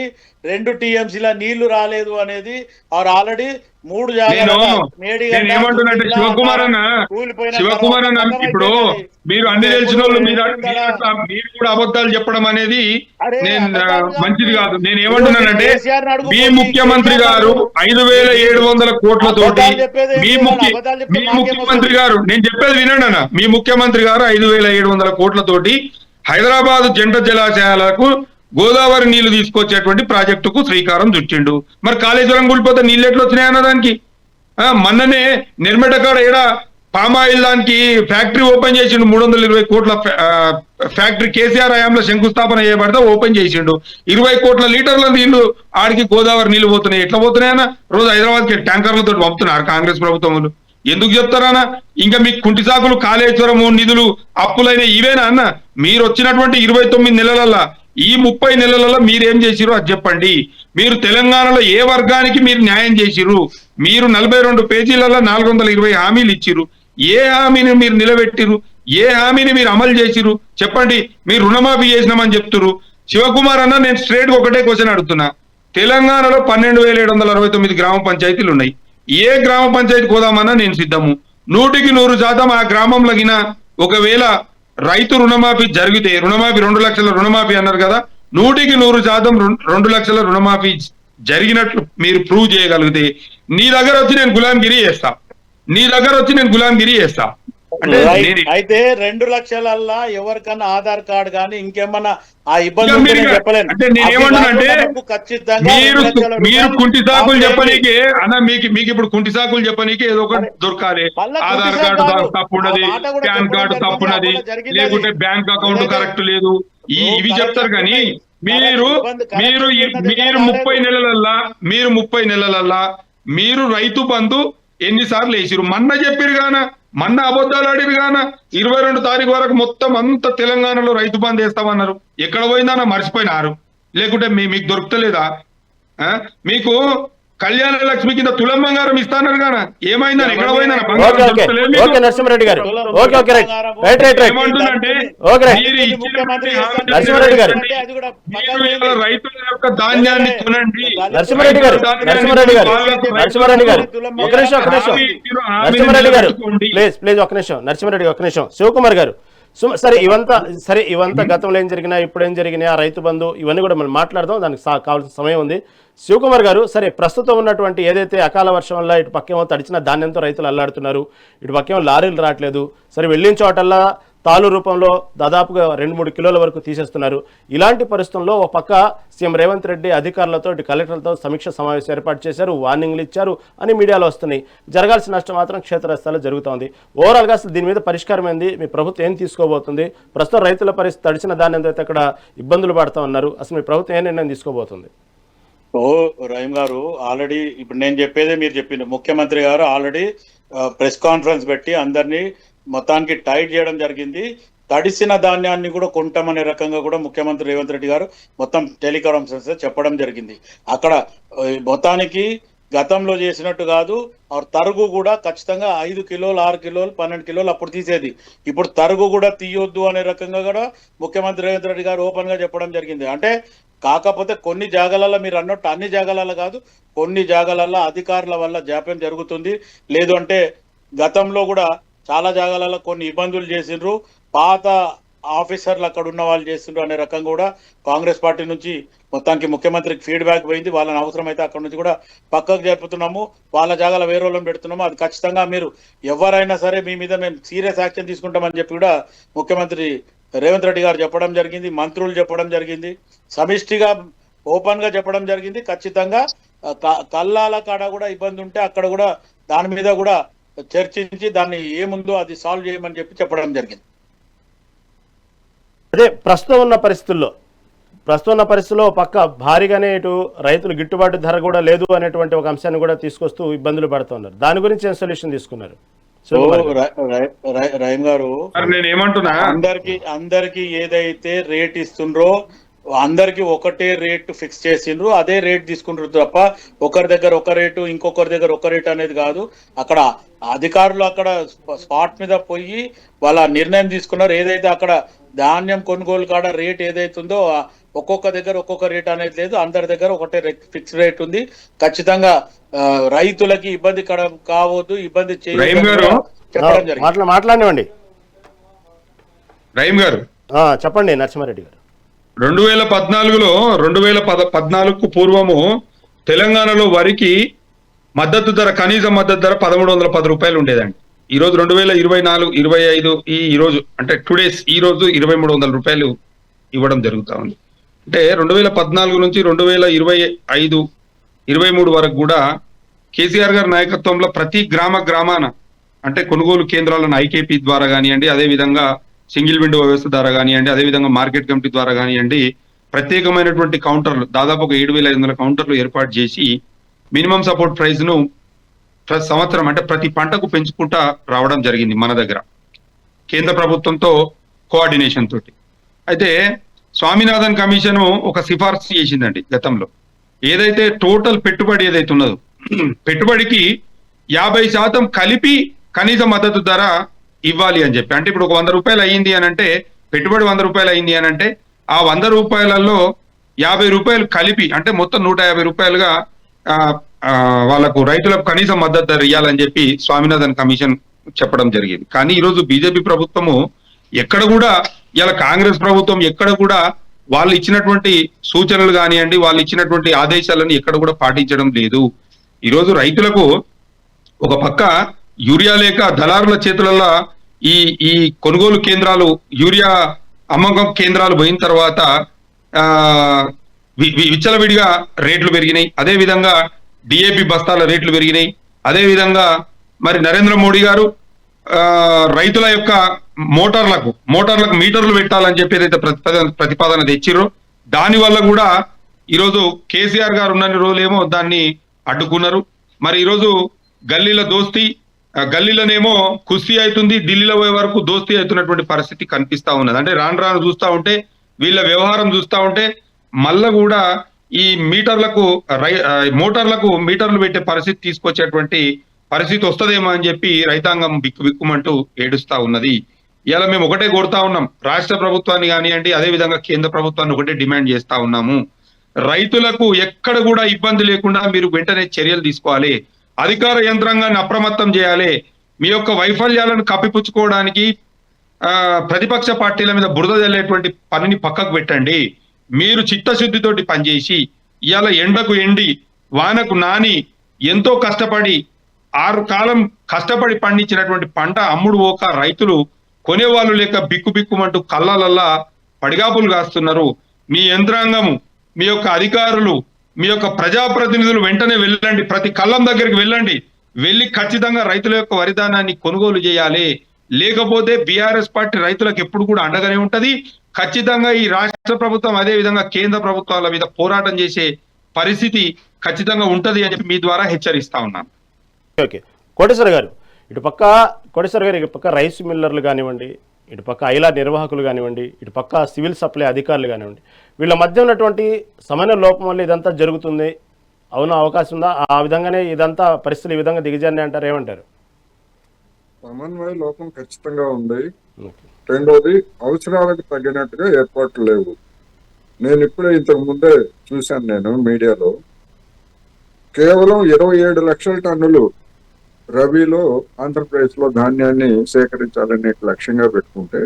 2 TMCల నీళ్లు రాలేదు అనేది ఆల్రెడీ 3 ఏమంటున్నట్టు శివకుమార్ అన్న ఇప్పుడు మీరు అన్ని తెలిసిన వాళ్ళు మీరు కూడా అబద్ధాలు చెప్పడం అనేది మంచిది కాదు. నేను ఏమంటున్నానంటే మీ ముఖ్యమంత్రి గారు 5,700 కోట్లతోటి మీ ముఖ్యమంత్రి గారు, నేను చెప్పేది వినండి అన్న, మీ ముఖ్యమంత్రి గారు 5,700 కోట్లతోటి హైదరాబాద్ జంట జలాశయాలకు గోదావరి నీళ్లు తీసుకొచ్చేటువంటి ప్రాజెక్టుకు శ్రీకారం చుట్టిండు. మరి కాళేశ్వరం కూలిపోతే నీళ్ళు ఎట్లా వచ్చినాయి అన్నదానికి? మొన్ననే నిర్మెటకాడ ఏడా పామాయిల్ దానికి ఫ్యాక్టరీ ఓపెన్ చేసిండు. 320 కోట్ల ఫ్యాక్టరీ కేసీఆర్ హయాంలో శంకుస్థాపన చేయబడితే ఓపెన్ చేసిండు. 20 కోట్ల లీటర్ల నీళ్లు ఆడికి గోదావరి నీళ్లు పోతున్నాయి. ఎట్లా పోతున్నాయన్నా? రోజు హైదరాబాద్కి ట్యాంకర్లతో పంపుతున్నారు కాంగ్రెస్ ప్రభుత్వములు. ఎందుకు చెప్తారా? ఇంకా మీకు కుంటి సాకులు, కాళేశ్వరము నిధులు, అప్పులైన ఇవేనా అన్న? మీరు వచ్చినటువంటి 29 నెలలల్లా ఈ 30 నెలలలో మీరేం చేసిరు అది చెప్పండి. మీరు తెలంగాణలో ఏ వర్గానికి మీరు న్యాయం చేసిరు? మీరు 42 పేజీలలో 420 హామీలు ఇచ్చిరు. ఏ హామీని మీరు నిలబెట్టిరు? ఏ హామీని మీరు అమలు చేసిరు చెప్పండి. మీరు రుణమాఫీ చేసినామని చెప్తురు. శివకుమార్ అన్న, నేను స్ట్రేట్ ఒకటే క్వశ్చన్ అడుగుతున్నా. తెలంగాణలో 12,769 గ్రామ పంచాయతీలు ఉన్నాయి. ఏ గ్రామ పంచాయతీ పోదామన్నా నేను సిద్ధము. 100% ఆ గ్రామంలో ఒకవేళ రైతు రుణమాఫీ జరిగితే, రుణమాఫీ 2 లక్షల రుణమాఫీ అన్నారు కదా, 100% 2 లక్షల రుణమాఫీ జరిగినట్లు మీరు ప్రూవ్ చేయగలిగితే నీ దగ్గర వచ్చి నేను గులాంగిరి చేస్తా. అయితే 2 లక్షలల్లా ఎవరికన్నా ఆధార్ కార్డు కానీ ఇంకేమన్నా ఆ ఇబ్బంది చెప్పలేను. మీరు కుంటి సాకులు చెప్పనీకి అన్న, మీకు ఇప్పుడు కుంటి సాకులు చెప్పనీకి ఏదో ఒకటి దొరకాలి. ఆధార్ కార్డు తప్పున్నది, పాన్ కార్డు తప్పున్నది, లేకుంటే బ్యాంక్ అకౌంట్ కరెక్ట్ లేదు, ఇవి చెప్తారు. కానీ మీరు 30 నెలలల్లా మీరు రైతు బంధు ఎన్నిసార్లు వేసిరు? మొన్న చెప్పిరు గాన, మొన్న అబద్ధాలు ఆడిరు గాన. 22 తారీఖు వరకు మొత్తం అంత తెలంగాణలో రైతు బంధు వేస్తామన్నారు. ఎక్కడ పోయిందన్న మర్చిపోయినారు, లేకుంటే మీకు దొరుకుతలేదా? మీకు కళ్యాణ లక్ష్మి కింద తులం బంగారం ఇస్తాన్నారు గాన, ఏమైందని ఎక్కడ పోయిందన్న? నరసింహారెడ్డి గారు రైతుల యొక్క ధాన్యాన్ని కొనండి. నరసింహారెడ్డి గారు ప్లీజ్ ఒక నిమిషం. నరసింహారెడ్డి ఒక నిమిషం. శివకుమార్ గారు సరే ఇవంతా గతంలో ఏం జరిగినా ఇప్పుడు ఏం జరిగినా ఆ రైతు బంధు ఇవన్నీ కూడా మనం మాట్లాడదాం, దానికి కావాల్సిన సమయం ఉంది. శివకుమార్ గారు, సరే ప్రస్తుతం ఉన్నటువంటి ఏదైతే అకాల వర్షం వల్ల ఇటు పక్కేమో తడిచిన ధాన్యంతో రైతులు అల్లాడుతున్నారు, ఇటు పక్కేమో లారీలు రావట్లేదు, సరే వెళ్ళిన చోటల్లా తాలు రూపంలో దాదాపుగా 2-3 కిలోల వరకు తీసేస్తున్నారు. ఇలాంటి పరిస్థితుల్లో ఒక పక్క సీఎం రేవంత్ రెడ్డి అధికారులతో ఇటు కలెక్టర్లతో సమీక్ష సమావేశం ఏర్పాటు చేశారు, వార్నింగ్లు ఇచ్చారు అని మీడియాలో వస్తున్నాయి. జరగాల్సిన నష్టం మాత్రం క్షేత్రస్థాయిలో జరుగుతోంది. ఓవరాల్గా అసలు దీని మీద పరిష్కారం ఏంది? మీ ప్రభుత్వం ఏం తీసుకోబోతుంది? ప్రస్తుతం రైతుల పరిస్థితి తడిచిన ధాన్యంతో అయితే అక్కడ ఇబ్బందులు పడుతూ ఉన్నారు. అసలు మీ ప్రభుత్వం ఏ నిర్ణయం తీసుకోబోతుంది? ఓ రహీం గారు, ఆల్రెడీ ఇప్పుడు నేను చెప్పేదే మీరు చెప్పింది. ముఖ్యమంత్రి గారు ఆల్రెడీ ప్రెస్ కాన్ఫరెన్స్ పెట్టి అందరినీ మొత్తానికి టైట్ చేయడం జరిగింది. తడిసిన ధాన్యాన్ని కూడా కొంటామనే రకంగా కూడా ముఖ్యమంత్రి రేవంత్ రెడ్డి గారు మొత్తం టెలికాన్ఫరెన్స్ చెప్పడం జరిగింది. అక్కడ మొత్తానికి గతంలో చేసినట్టు కాదు, తరుగు కూడా ఖచ్చితంగా 5 కిలోలు 6 కిలోలు 12 కిలోలు అప్పుడు తీసేది. ఇప్పుడు తరుగు కూడా తీయొద్దు అనే రకంగా కూడా ముఖ్యమంత్రి రేవంత్ రెడ్డి గారు ఓపెన్ గా చెప్పడం జరిగింది. అంటే కాకపోతే కొన్ని జాగాలలో మీరు అన్నట్టు అన్ని జాగాలలో కాదు, కొన్ని జాగాలలో అధికారుల వల్ల జాప్యం జరుగుతుంది. లేదు అంటే గతంలో కూడా చాలా జాగాలలో కొన్ని ఇబ్బందులు చేసిండ్రు, పాత ఆఫీసర్లు అక్కడ ఉన్న వాళ్ళు చేసిండ్రు అనే రకంగా కూడా కాంగ్రెస్ పార్టీ నుంచి మొత్తానికి ముఖ్యమంత్రికి ఫీడ్బ్యాక్ పోయింది. వాళ్ళని అవసరమైతే అక్కడ నుంచి కూడా పక్కకు జరుపుతున్నాము, వాళ్ళ జాగాలో వేరే వాళ్ళని పెడుతున్నాము. అది ఖచ్చితంగా మీరు ఎవరైనా సరే మీ మీద మేము సీరియస్ యాక్షన్ తీసుకుంటామని చెప్పి కూడా ముఖ్యమంత్రి రేవంత్ రెడ్డి గారు చెప్పడం జరిగింది, మంత్రులు చెప్పడం జరిగింది, సమిష్టిగా ఓపెన్ గా చెప్పడం జరిగింది. ఖచ్చితంగా కల్లాల కాడ కూడా ఇబ్బంది ఉంటే అక్కడ కూడా దాని మీద కూడా చర్చించి దాన్ని ఏముందో అది సాల్వ్ చేయమని చెప్పడం జరిగింది. అదే ప్రస్తుతం ఉన్న పరిస్థితుల్లో పక్క భారీగానే ఇటు రైతులు గిట్టుబాటు ధర కూడా లేదు అనేటువంటి ఒక అంశాన్ని కూడా తీసుకొస్తూ ఇబ్బందులు పడుతున్నారు. దాని గురించి ఏం సొల్యూషన్ తీసుకున్నారు రహీం గారు? నేను ఏమంటున్నా, అందరికి ఏదైతే రేట్ ఇస్తుండ్రో అందరికి ఒకటే రేట్ ఫిక్స్ చేసిండ్రు, అదే రేట్ తీసుకుంటారు తప్ప ఒకరి దగ్గర ఒక రేటు ఇంకొకరి దగ్గర ఒక రేటు అనేది కాదు. అక్కడ అధికారులు అక్కడ స్పాట్ మీద పోయి వాళ్ళ నిర్ణయం తీసుకున్నారు. ఏదైతే అక్కడ ధాన్యం కొనుగోలు కాడ రేట్ ఏదైతుందో ఒక్కొక్క దగ్గర ఒక్కొక్క రేట్ అనేది లేదు, అందరి దగ్గర ఒకటే ఫిక్స్ రేట్ ఉంది. ఖచ్చితంగా రైతులకి ఇబ్బంది కావద్దు, ఇబ్బంది చెప్పడం జరిగింది. మాట్లాడినండి రహీం గారు. చెప్పండి నరసింహారెడ్డి గారు. 2014కు పూర్వము తెలంగాణలో వరికి మద్దతు ధర, కనీస మద్దతు ధర 1310 రూపాయలు ఉండేదండి. ఈ రోజు 2024-25 ఈ రోజు అంటే 2 days ఈ రోజు 2300 రూపాయలు ఇవ్వడం జరుగుతా ఉంది. అంటే 2014 నుంచి 2025-23 వరకు కూడా కేసీఆర్ గారి నాయకత్వంలో ప్రతి గ్రామాన అంటే కొనుగోలు కేంద్రాలను ఐకేపీ ద్వారా కానివ్వండి, అదేవిధంగా సింగిల్ విండో వ్యవస్థ ద్వారా కానివ్వండి, అదేవిధంగా మార్కెట్ కమిటీ ద్వారా కానివ్వండి, ప్రత్యేకమైనటువంటి కౌంటర్లు దాదాపు ఒక 7500 కౌంటర్లు ఏర్పాటు చేసి మినిమం సపోర్ట్ ప్రైస్ ను ప్రతి సంవత్సరం అంటే ప్రతి పంటకు పెంచుకుంటా రావడం జరిగింది మన దగ్గర కేంద్ర ప్రభుత్వంతో కోఆర్డినేషన్ తోటి. అయితే స్వామినాథన్ కమిషన్ ఒక సిఫార్సు చేసిందండి గతంలో. ఏదైతే టోటల్ పెట్టుబడి ఏదైతే ఉన్నదో పెట్టుబడికి 50% కలిపి కనీస మద్దతు ధర ఇవ్వాలి అని చెప్పి. అంటే ఇప్పుడు ఒక 100 రూపాయలు అయ్యింది అని అంటే, పెట్టుబడి 100 రూపాయలు అయింది అని అంటే ఆ 100 రూపాయలలో 50 రూపాయలు కలిపి అంటే మొత్తం 150 రూపాయలుగా వాళ్ళకు రైతులకు కనీస మద్దతు ధర ఇవ్వాలని చెప్పి స్వామినాథన్ కమిషన్ చెప్పడం జరిగింది. కానీ ఈరోజు బీజేపీ ప్రభుత్వము ఎక్కడ కూడా, ఇలా కాంగ్రెస్ ప్రభుత్వం ఎక్కడ కూడా వాళ్ళు ఇచ్చినటువంటి సూచనలు కానివ్వండి, వాళ్ళు ఇచ్చినటువంటి ఆదేశాలను ఎక్కడ కూడా పాటించడం లేదు. ఈరోజు రైతులకు ఒక పక్క యూరియా లేక దళారుల చేతులలో ఈ కొనుగోలు కేంద్రాలు, యూరియా అమ్మకం కేంద్రాలు పోయిన తర్వాత విచ్చలవిడిగా రేట్లు పెరిగినాయి. అదే విధంగా డిఏపి బస్తాల రేట్లు పెరిగినాయి. అదే విధంగా మరి నరేంద్ర మోడీ గారు రైతుల యొక్క మోటార్లకు మీటర్లు పెట్టాలని చెప్పి ఏదైతే ప్రతిపాదన తెచ్చిరో దాని వల్ల కూడా ఈరోజు కేసీఆర్ గారు ఉన్న రోజులేమో దాన్ని అడ్డుకున్నారు. మరి ఈరోజు గల్లీలోనేమో కుస్తీ అవుతుంది, ఢిల్లీలో పోయే వరకు దోస్తీ అవుతున్నటువంటి పరిస్థితి కనిపిస్తా ఉన్నది. అంటే రాను చూస్తా ఉంటే వీళ్ళ వ్యవహారం చూస్తా ఉంటే మళ్ళా కూడా ఈ మోటార్లకు మీటర్లు పెట్టే పరిస్థితి తీసుకొచ్చేటువంటి పరిస్థితి వస్తుందేమో అని చెప్పి రైతాంగం బిక్కుమంటూ ఏడుస్తా ఉన్నది. ఇలా మేము ఒకటే కోరుతా ఉన్నాం, రాష్ట్ర ప్రభుత్వాన్ని కానివ్వండి, అదే విధంగా కేంద్ర ప్రభుత్వాన్ని ఒకటే డిమాండ్ చేస్తా ఉన్నాము. రైతులకు ఎక్కడ కూడా ఇబ్బంది లేకుండా మీరు వెంటనే చర్యలు తీసుకోవాలి. అధికార యంత్రాంగాన్ని అప్రమత్తం చేయాలి. మీ యొక్క వైఫల్యాలను కప్పిపుచ్చుకోవడానికి ప్రతిపక్ష పార్టీల మీద బురద జల్లేటువంటి పనిని పక్కకు పెట్టండి. మీరు చిత్తశుద్ధితోటి పనిచేసి ఇవాళ ఎండకు ఎండి వానకు నాని ఎంతో కష్టపడి 6 కాలం కష్టపడి పండించినటువంటి పంట అమ్ముడు పోక రైతులు కొనేవాళ్ళు లేక బిక్కుమంటూ కళ్ళలల్లా పడిగాపులు కాస్తున్నారు. మీ యంత్రాంగము, మీ యొక్క అధికారులు, మీ యొక్క ప్రజాప్రతినిధులు వెంటనే వెళ్ళండి, ప్రతి కళ్ళం దగ్గరికి వెళ్ళి ఖచ్చితంగా రైతుల యొక్క వరిధానాన్ని కొనుగోలు చేయాలి. లేకపోతే బీఆర్ఎస్ పార్టీ రైతులకు ఎప్పుడు కూడా అండగానే ఉంటది. ఖచ్చితంగా ఈ రాష్ట్ర ప్రభుత్వం అదే విధంగా కేంద్ర ప్రభుత్వాల మీద పోరాటం చేసే పరిస్థితి ఖచ్చితంగా ఉంటది అని చెప్పి మీ ద్వారా హెచ్చరిస్తా ఉన్నాను. ఓకే కోటేశ్వర గారు, కోటేశ్వర గారు, ఇటు పక్క రైస్ మిల్లర్లు కానివ్వండి, ఇటు పక్క ఐలా నిర్వాహకులు కానివ్వండి, ఇటు పక్క సివిల్ సప్లై అధికారులు కానివ్వండి, వీళ్ళ మధ్య ఉన్నటువంటి సమన్వయ లోపం వల్ల ఇదంతా జరుగుతుంది. అవునా, అవకాశం ఉందా? ఆ విధంగానే ఇదంతా పరిస్థితులు ఈ విధంగా దిగజారినాయి అంటారు, ఏమంటారు? సమన్వయ లోపం ఖచ్చితంగా ఉంది. రెండోది, అవసరాలకు తగినట్టుగా ఏర్పాట్లు లేవు. నేను ఇప్పుడే ఇంతకు ముందే చూశాను, నేను మీడియాలో కేవలం 27 లక్షల టన్నులు రబీలో ఆంధ్రప్రదేశ్ లో ధాన్యాన్ని సేకరించాలని లక్ష్యంగా పెట్టుకుంటే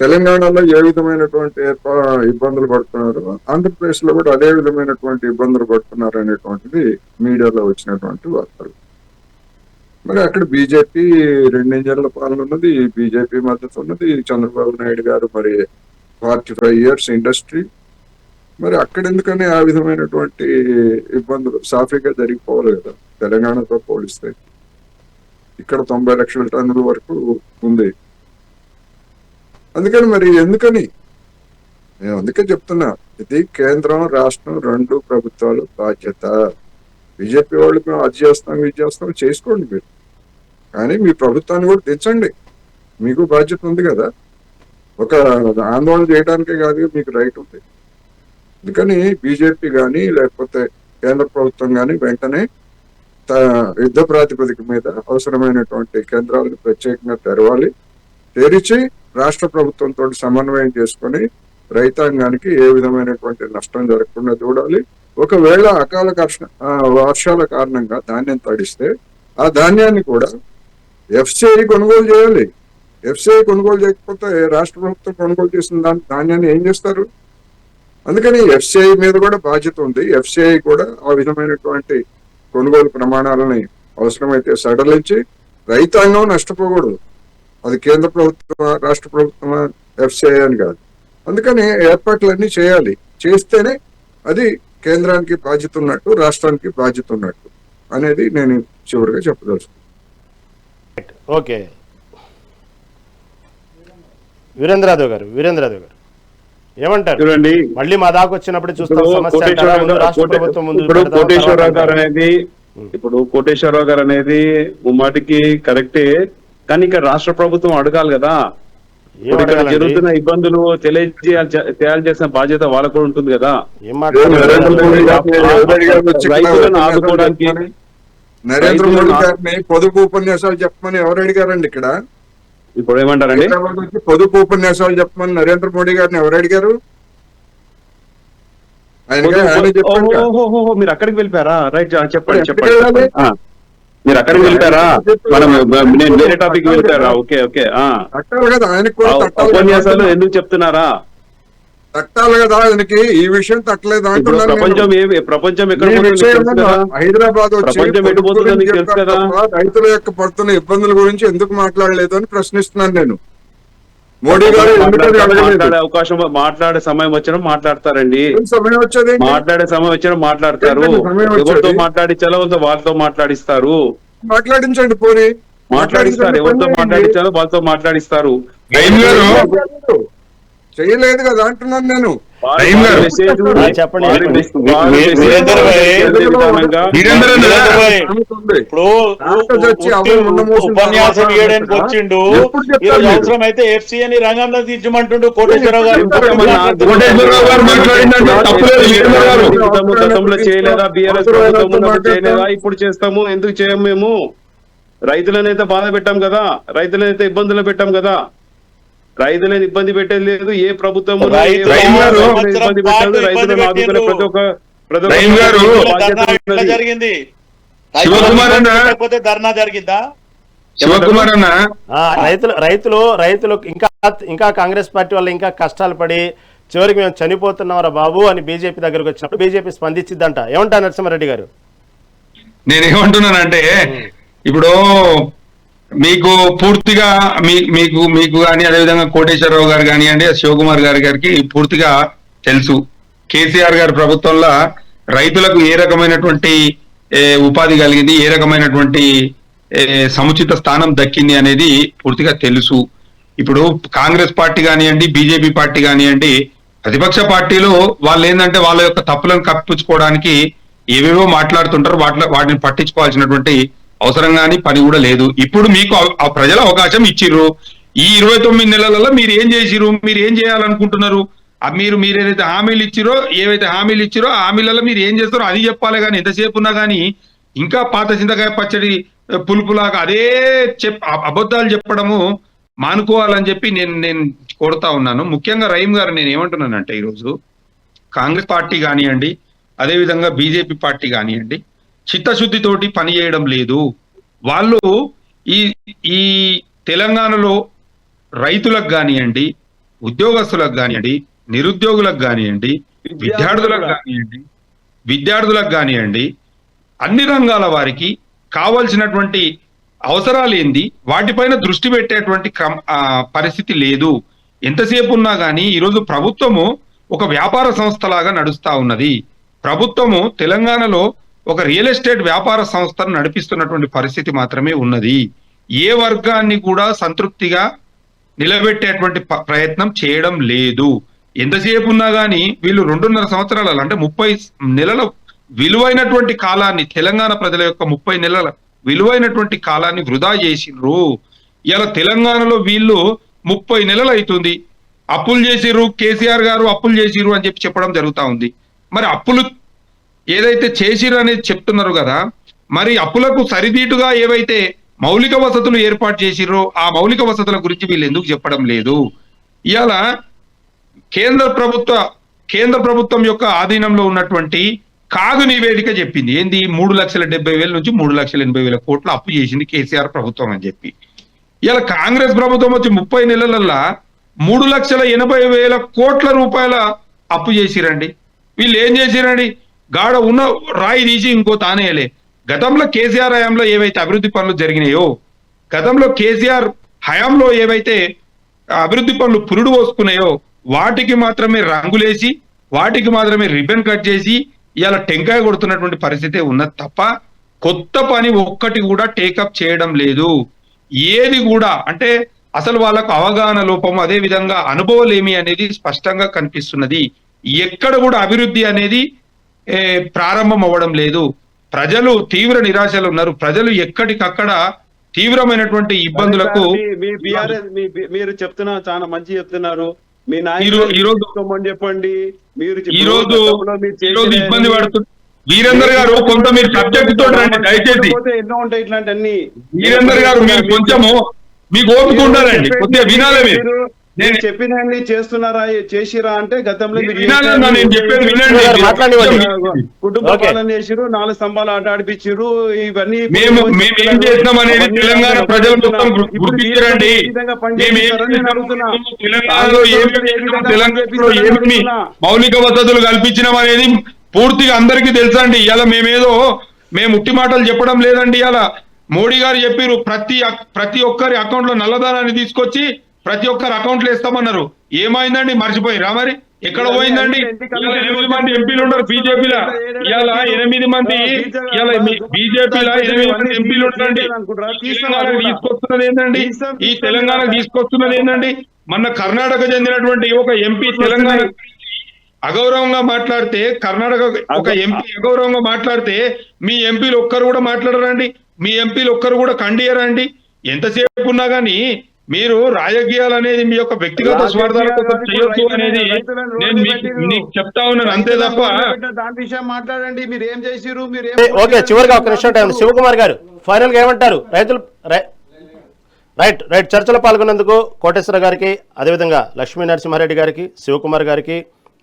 తెలంగాణలో ఏ విధమైనటువంటి ఇబ్బందులు పడుతున్నారు, ఆంధ్రప్రదేశ్ లో కూడా అదే విధమైనటువంటి ఇబ్బందులు పడుతున్నారు అనేటువంటిది మీడియాలో వచ్చినటువంటి వార్తలు. మరి అక్కడ బీజేపీ 2 ఇంజన్ల పాలన ఉన్నది, బీజేపీ మద్దతు ఉన్నది, చంద్రబాబు నాయుడు గారు మరి 45 years ఇండస్ట్రీ. మరి అక్కడ ఎందుకని ఆ విధమైనటువంటి ఇబ్బందులు సాఫీగా జరిగిపోవాలి కదా తెలంగాణతో పోలిస్తే. ఇక్కడ 90 లక్షల టన్నుల వరకు ఉంది. అందుకని మరి ఎందుకని నేను అందుకే చెప్తున్నా, ఇది కేంద్రం రాష్ట్రం 2 ప్రభుత్వాలు బాధ్యత. బీజేపీ వాళ్ళు మేము అది చేస్తాం ఇది చేస్తాం చేసుకోండి మీరు, కానీ మీ ప్రభుత్వాన్ని కూడా తెచ్చండి. మీకు బాధ్యత ఉంది కదా, ఒక ఆందోళన చేయడానికే కాదు, మీకు రైట్ ఉంది. అందుకని బీజేపీ కానీ లేకపోతే కేంద్ర ప్రభుత్వం కానీ వెంటనే యుద్ధ ప్రాతిపదిక మీద అవసరమైనటువంటి కేంద్రాలను ప్రత్యేకంగా తెరవాలి. తెరిచి రాష్ట్ర ప్రభుత్వంతో సమన్వయం చేసుకొని రైతాంగానికి ఏ విధమైనటువంటి నష్టం జరగకుండా చూడాలి. ఒకవేళ అకాల వర్షాల కారణంగా ధాన్యం తడిస్తే ఆ ధాన్యాన్ని కూడా ఎఫ్సిఐ కొనుగోలు చేయాలి. ఎఫ్సిఐ కొనుగోలు చేయకపోతే రాష్ట్ర ప్రభుత్వం కొనుగోలు చేసిన ధాన్యాన్ని ఏం చేస్తారు? అందుకని ఎఫ్సిఐ మీద కూడా బాధ్యత ఉంది. ఎఫ్సిఐ కూడా ఆ విధమైనటువంటి కొనుగోలు ప్రమాణాలని అవసరమైతే సడలించి రైతాంగం నష్టపోకూడదు. అది కేంద్ర ప్రభుత్వం రాష్ట్ర ప్రభుత్వం ఎఫ్సిఐ అని కాదు. అందుకని ఏర్పాట్లన్నీ చేయాలి. చేస్తేనే అది కేంద్రానికి బాధ్యత ఉన్నట్టు, రాష్ట్రానికి బాధ్యత ఉన్నట్టు అనేది నేను చివరిగా చెప్పదలుచుకున్నాను. ఓకే, వీరేంద్రరావు గారు ఏమంటారు? చూడండి, మళ్ళీ మా దాకా వచ్చినప్పుడు చూస్తాం సమస్య అంటారా? ముందు రాష్ట్ర ప్రభుత్వం ముందు ఇప్పుడు కోటేశ్వరరావు గారు అనేది ముమ్మాటికి కరెక్టే, కానీ ఇక్కడ రాష్ట్ర ప్రభుత్వం అడగాలి కదా. ఇక్కడ జరుగుతున్న ఇబ్బందులు తెలియాల్సిన బాధ్యత వాళ్ళకు కూడా ఉంటుంది కదా. రైతులను ఆదుకోవడానికి నరేంద్ర మోడీ గారిని పొదుపు ఉపన్యాసాలు చెప్పమని ఎవరు అడిగారండి? ఇక్కడ ఇప్పుడు ఏమంటారండి? పొదుపు ఉపన్యాసాలు చెప్పమని నరేంద్ర మోడీ గారిని ఎవరు అడిగారు? మీరు అక్కడికి వెళ్ళిపోయారా? రైట్, చెప్పండి. మీరు అక్కడికి వెళ్తారా? మనం నేను వేరే టాపిక్ వెళ్తారా? ఓకే ఓకే, ఉపన్యాసాలు ఎందుకు చెప్తున్నారా? తట్టాలి కదా ఆయనకి. ఈ విషయం తట్టలేదు అంటున్నాను. ప్రపంచం ఎక్కడ హైదరాబాద్ ప్రపంచం ఎటుపోతుందో మీకు తెలుసు కదా. రైతుల యొక్క పడుతున్న ఇబ్బందుల గురించి ఎందుకు మాట్లాడలేదు అని ప్రశ్నిస్తున్నాను నేను. మోడీ గారు మాట్లాడే అవకాశం, మాట్లాడే సమయం వచ్చినప్పుడు మాట్లాడతారండి. సమయం వచ్చేది, మాట్లాడే సమయం వచ్చినప్పుడు మాట్లాడతారు. ఎవరితో మాట్లాడించాలో వాళ్ళతో మాట్లాడిస్తారు. మాట్లాడించండి, పోనీ మాట్లాడిస్తారు. ఎవరితో మాట్లాడించాలో వాళ్ళతో మాట్లాడిస్తారు. చేయలేదు కదా అంటున్నాను నేను. ఉపన్యాసం ఇవ్వడానికి వచ్చిండు. అవసరం అయితే ఎఫ్సిఐని రంగంలో దించమంటుండు కోటేశ్వరరావు గారు. గతంలో చేయలేదా? బీఆర్ఎస్ ప్రభుత్వం చేయలేదా? ఇప్పుడు చేస్తాము. ఎందుకు చేయము? మేము రైతులనైతే బాధ పెట్టాం కదా, రైతులనైతే ఇబ్బందులు పెట్టాం కదా. రైతులను ఇబ్బంది పెట్టేది లేదు. ఏ ప్రభుత్వం ఇబ్బంది పెట్టారు? రైతులను ఆదుకునే ప్రతి ఒక్క జరిగింది. ధర్నా జరిగిందా? రైతులు ఇంకా కాంగ్రెస్ పార్టీ వల్ల ఇంకా కష్టాలు పడి చివరికి మేము చనిపోతున్నాం రా బాబు అని బీజేపీ దగ్గరకు వచ్చినప్పుడు బీజేపీ స్పందించిద్దంట. ఏమంటారు నరసింహారెడ్డి గారు? నేనేమంటున్నానంటే, ఇప్పుడు మీకు పూర్తిగా మీకు కానీ అదేవిధంగా కోటేశ్వరరావు గారు కానివ్వండి, శివకుమార్ గారికి పూర్తిగా తెలుసు కేసీఆర్ గారి ప్రభుత్వంలో రైతులకు ఏ రకమైనటువంటి ఉపాధి కలిగింది, ఏ రకమైనటువంటి సముచిత స్థానం దక్కింది అనేది పూర్తిగా తెలుసు. ఇప్పుడు కాంగ్రెస్ పార్టీ కానివ్వండి, బీజేపీ పార్టీ కానివ్వండి, ప్రతిపక్ష పార్టీలు వాళ్ళు ఏంటంటే వాళ్ళ యొక్క తప్పులను కప్పించుకోవడానికి ఏవేవో మాట్లాడుతుంటారు, వాటిని పట్టించుకోవాల్సినటువంటి అవసరం కానీ పని కూడా లేదు. ఇప్పుడు మీకు ఆ ప్రజల అవకాశం ఇచ్చిర్రు. ఈ 29 నెలలలో మీరు ఏం చేసిర్రు, మీరు ఏం చేయాలనుకుంటున్నారు, మీరు ఏదైతే హామీలు ఇచ్చిరో ఆ హామీలలో మీరు ఏం చేస్తారో అది చెప్పాలి. కానీ ఎంతసేపు ఉన్నా కానీ ఇంకా పాత చింతకాయ పచ్చడి పులుపులాగా అదే అబద్ధాలు చెప్పడము మానుకోవాలని చెప్పి నేను కోరుతా ఉన్నాను. ముఖ్యంగా రహీం గారు నేను ఏమంటున్నానంటే, ఈరోజు కాంగ్రెస్ పార్టీ కానివ్వండి, అదేవిధంగా బీజేపీ పార్టీ కానివ్వండి, చిత్తశుద్ధితోటి పని చేయడం లేదు. వాళ్ళు ఈ తెలంగాణలో రైతులకు కానివ్వండి, ఉద్యోగస్తులకు కానివ్వండి, నిరుద్యోగులకు కానివ్వండి, విద్యార్థులకు కానివ్వండి అన్ని రంగాల వారికి కావాల్సినటువంటి అవసరాలు ఏంది వాటిపైన దృష్టి పెట్టేటువంటి పరిస్థితి లేదు. ఎంతసేపు ఉన్నా కానీ ఈరోజు ప్రభుత్వము ఒక వ్యాపార సంస్థలాగా నడుస్తా ఉన్నది. ప్రభుత్వము తెలంగాణలో ఒక రియల్ ఎస్టేట్ వ్యాపార సంస్థను నడిపిస్తున్నటువంటి పరిస్థితి మాత్రమే ఉన్నది. ఏ వర్గాన్ని కూడా సంతృప్తిగా నిలబెట్టేటువంటి ప్రయత్నం చేయడం లేదు. ఎంతసేపు ఉన్నా కానీ వీళ్ళు 2.5 సంవత్సరాల అంటే 30 నెలల విలువైనటువంటి కాలాన్ని, తెలంగాణ ప్రజల యొక్క 30 నెలల విలువైనటువంటి కాలాన్ని వృధా చేసిండ్రు. ఇలా తెలంగాణలో వీళ్ళు 30 నెలలు అవుతుంది అప్పులు చేసిర్రు, కేసీఆర్ గారు అప్పులు చేసిర్రు అని చెప్పడం జరుగుతా ఉంది. మరి అప్పులు ఏదైతే చేసిర్రు అనేది చెప్తున్నారు కదా, మరి అప్పులకు సరిదీటుగా ఏవైతే మౌలిక వసతులు ఏర్పాటు చేసిర్రో ఆ మౌలిక వసతుల గురించి వీళ్ళు ఎందుకు చెప్పడం లేదు? ఇవాళ కేంద్ర ప్రభుత్వం యొక్క ఆధీనంలో ఉన్నటువంటి కాగు నివేదిక చెప్పింది ఏంది, 3,70,000 నుంచి 3,80,000 కోట్ల అప్పు చేసింది కేసీఆర్ ప్రభుత్వం అని చెప్పి. ఇలా కాంగ్రెస్ ప్రభుత్వం వచ్చి 30 నెలలల్లా 3,80,000 కోట్ల రూపాయల అప్పు చేసిరండి. వీళ్ళు ఏం చేసిరండి, గాడ ఉన్న రాయి తీసి ఇంకో తానేయలే. గతంలో కేసీఆర్ హయాంలో ఏవైతే అభివృద్ధి పనులు జరిగినాయో, గతంలో కేసీఆర్ హయాంలో ఏవైతే అభివృద్ధి పనులు పురుడు పోసుకున్నాయో వాటికి మాత్రమే రంగులేసి, వాటికి మాత్రమే రిబన్ కట్ చేసి ఇలా టెంకాయ కొడుతున్నటువంటి పరిస్థితి ఉన్నది తప్ప కొత్త పని ఒక్కటి కూడా టేకప్ చేయడం లేదు. ఏది కూడా అంటే అసలు వాళ్ళకు అవగాహన లోపం, అదే విధంగా అనుభవలేమి అనేది స్పష్టంగా కనిపిస్తున్నది. ఎక్కడ కూడా అభివృద్ధి అనేది ప్రారంభం అవ్వడం లేదు. ప్రజలు తీవ్ర నిరాశలు ఉన్నారు. ప్రజలు ఎక్కడికక్కడ తీవ్రమైనటువంటి ఇబ్బందులకు మీరు చెప్తున్నా చాలా మంచి చెప్తున్నారు. మీ ఈరోజు చెప్పండి. మీరు ఈరోజు ఇబ్బంది పడుతుంది. వీరేందర్ గారు కొంత మీరు సబ్జెక్ట్ తోటి రండి దయచేసి. ఎన్నో ఉంటాయి ఇట్లాంటి. వీరేందర్ గారు మీరు కొంచెము మీకు ఓపిక ఉండాలండి, కొద్దిగా వినాలి. నేను చెప్పిన చేస్తున్నారా చేసిరా అంటే గతంలో కుటుంబ పాలన చేసిరు, 4 స్తంభాలు ఆట ఆడిపించారు. ఇవన్నీ మేము ఏం చేసినాం అనేది తెలంగాణ ప్రజలు మొత్తం గుర్తించరండి. తెలంగాణలో ఏమి మౌలిక వసతులు కల్పించినాం అనేది పూర్తిగా అందరికీ తెలుసండి. ఇలా మేము ఉట్టి మాటలు చెప్పడం లేదండి. ఇలా మోడీ గారు చెప్పారు ప్రతి ఒక్కరి అకౌంట్ లో నల్లధనాన్ని తీసుకొచ్చి ప్రతి ఒక్కరు అకౌంట్లు వేస్తామన్నారు. ఏమైందండి, మర్చిపోయిరా? మరి ఎక్కడ పోయిందండి? 8 మంది ఎంపీలు ఉన్నారు బీజేపీలో. ఇలా 8 మంది బీజేపీలో 8 మంది ఎంపీలు ఉంటారండి. తీసుకొస్తున్నది ఏంటండి, ఈ తెలంగాణకు తీసుకొస్తున్నది ఏంటండి? మొన్న కర్ణాటక చెందినటువంటి ఒక ఎంపీ తెలంగాణ అగౌరవంగా మాట్లాడితే, కర్ణాటక ఒక ఎంపీ అగౌరవంగా మాట్లాడితే మీ ఎంపీలు ఒక్కరు కూడా మాట్లాడరండి, మీ ఎంపీలు ఒక్కరు కూడా ఖండియరండి. ఎంతసేపు ఉన్నా కానీ మీరు రాజకీయాలు అనేది మీ యొక్క వ్యక్తిగత స్వార్థాల కోసం చేయొచ్చు అనేది నేను మీకు చెప్తా ఉన్నాను, అంతే తప్ప దాని విషయం మాట్లాడండి. మీరు ఏం చేసిరు? ఓకే, చివరిగా ఒక నిమిషం టైం. శివకుమార్ గారు ఫైనల్ గా ఏమంటారు? రైతులు రైట్ చర్చలో పాల్గొన్నందుకు కోటేశ్వర గారికి, అదేవిధంగా లక్ష్మీ నరసింహారెడ్డి గారికి, శివకుమార్ గారికి,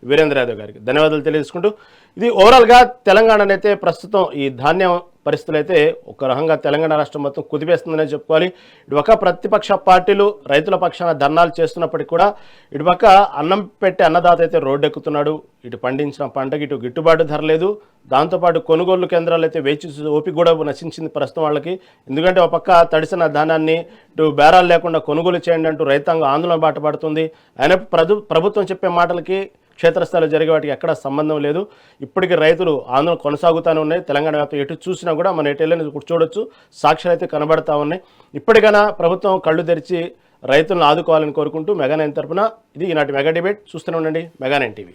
వీరేంద్ర యాదవ్ గారికి ధన్యవాదాలు తెలియజేసుకుంటూ, ఇది ఓవరాల్గా తెలంగాణనైతే ప్రస్తుతం ఈ ధాన్యం పరిస్థితులు అయితే ఒక రకంగా తెలంగాణ రాష్ట్రం మొత్తం కుదిపేస్తుందనే చెప్పుకోవాలి. ఇటుపక్క ప్రతిపక్ష పార్టీలు రైతుల పక్షాన ధర్నాలు చేస్తున్నప్పటికీ కూడా ఇటుపక్క అన్నం పెట్టే అన్నదాత అయితే రోడ్డెక్కుతున్నాడు. ఇటు పండించిన పంటకి ఇటు గిట్టుబాటు ధర లేదు. దాంతోపాటు కొనుగోలు కేంద్రాలు అయితే వేచి ఓపిక కూడా నశించింది ప్రస్తుతం వాళ్ళకి. ఎందుకంటే ఒక పక్క తడిసిన ధాన్యాన్ని ఇటు బేరాలు లేకుండా కొనుగోలు చేయండి అంటూ రైతాంగం ఆందోళన బాట పడుతుంది. అయినా ప్రభుత్వం చెప్పే మాటలకి క్షేత్రస్థాయిలో జరిగే వాటికి ఎక్కడ సంబంధం లేదు. ఇప్పటికీ రైతులు ఆందోళన కొనసాగుతూనే ఉన్నాయి. తెలంగాణ వ్యాప్తం ఎటు చూసినా కూడా మన ఎటు వెళ్ళని చూడొచ్చు, సాక్ష్యాలు అయితే కనబడతా ఉన్నాయి. ఇప్పటికైనా ప్రభుత్వం కళ్ళు తెరిచి రైతులను ఆదుకోవాలని కోరుకుంటూ మెగా9 తరపున ఇది ఈనాటి మెగా డిబేట్. చూస్తూనే ఉండండి మెగా9 టీవీ.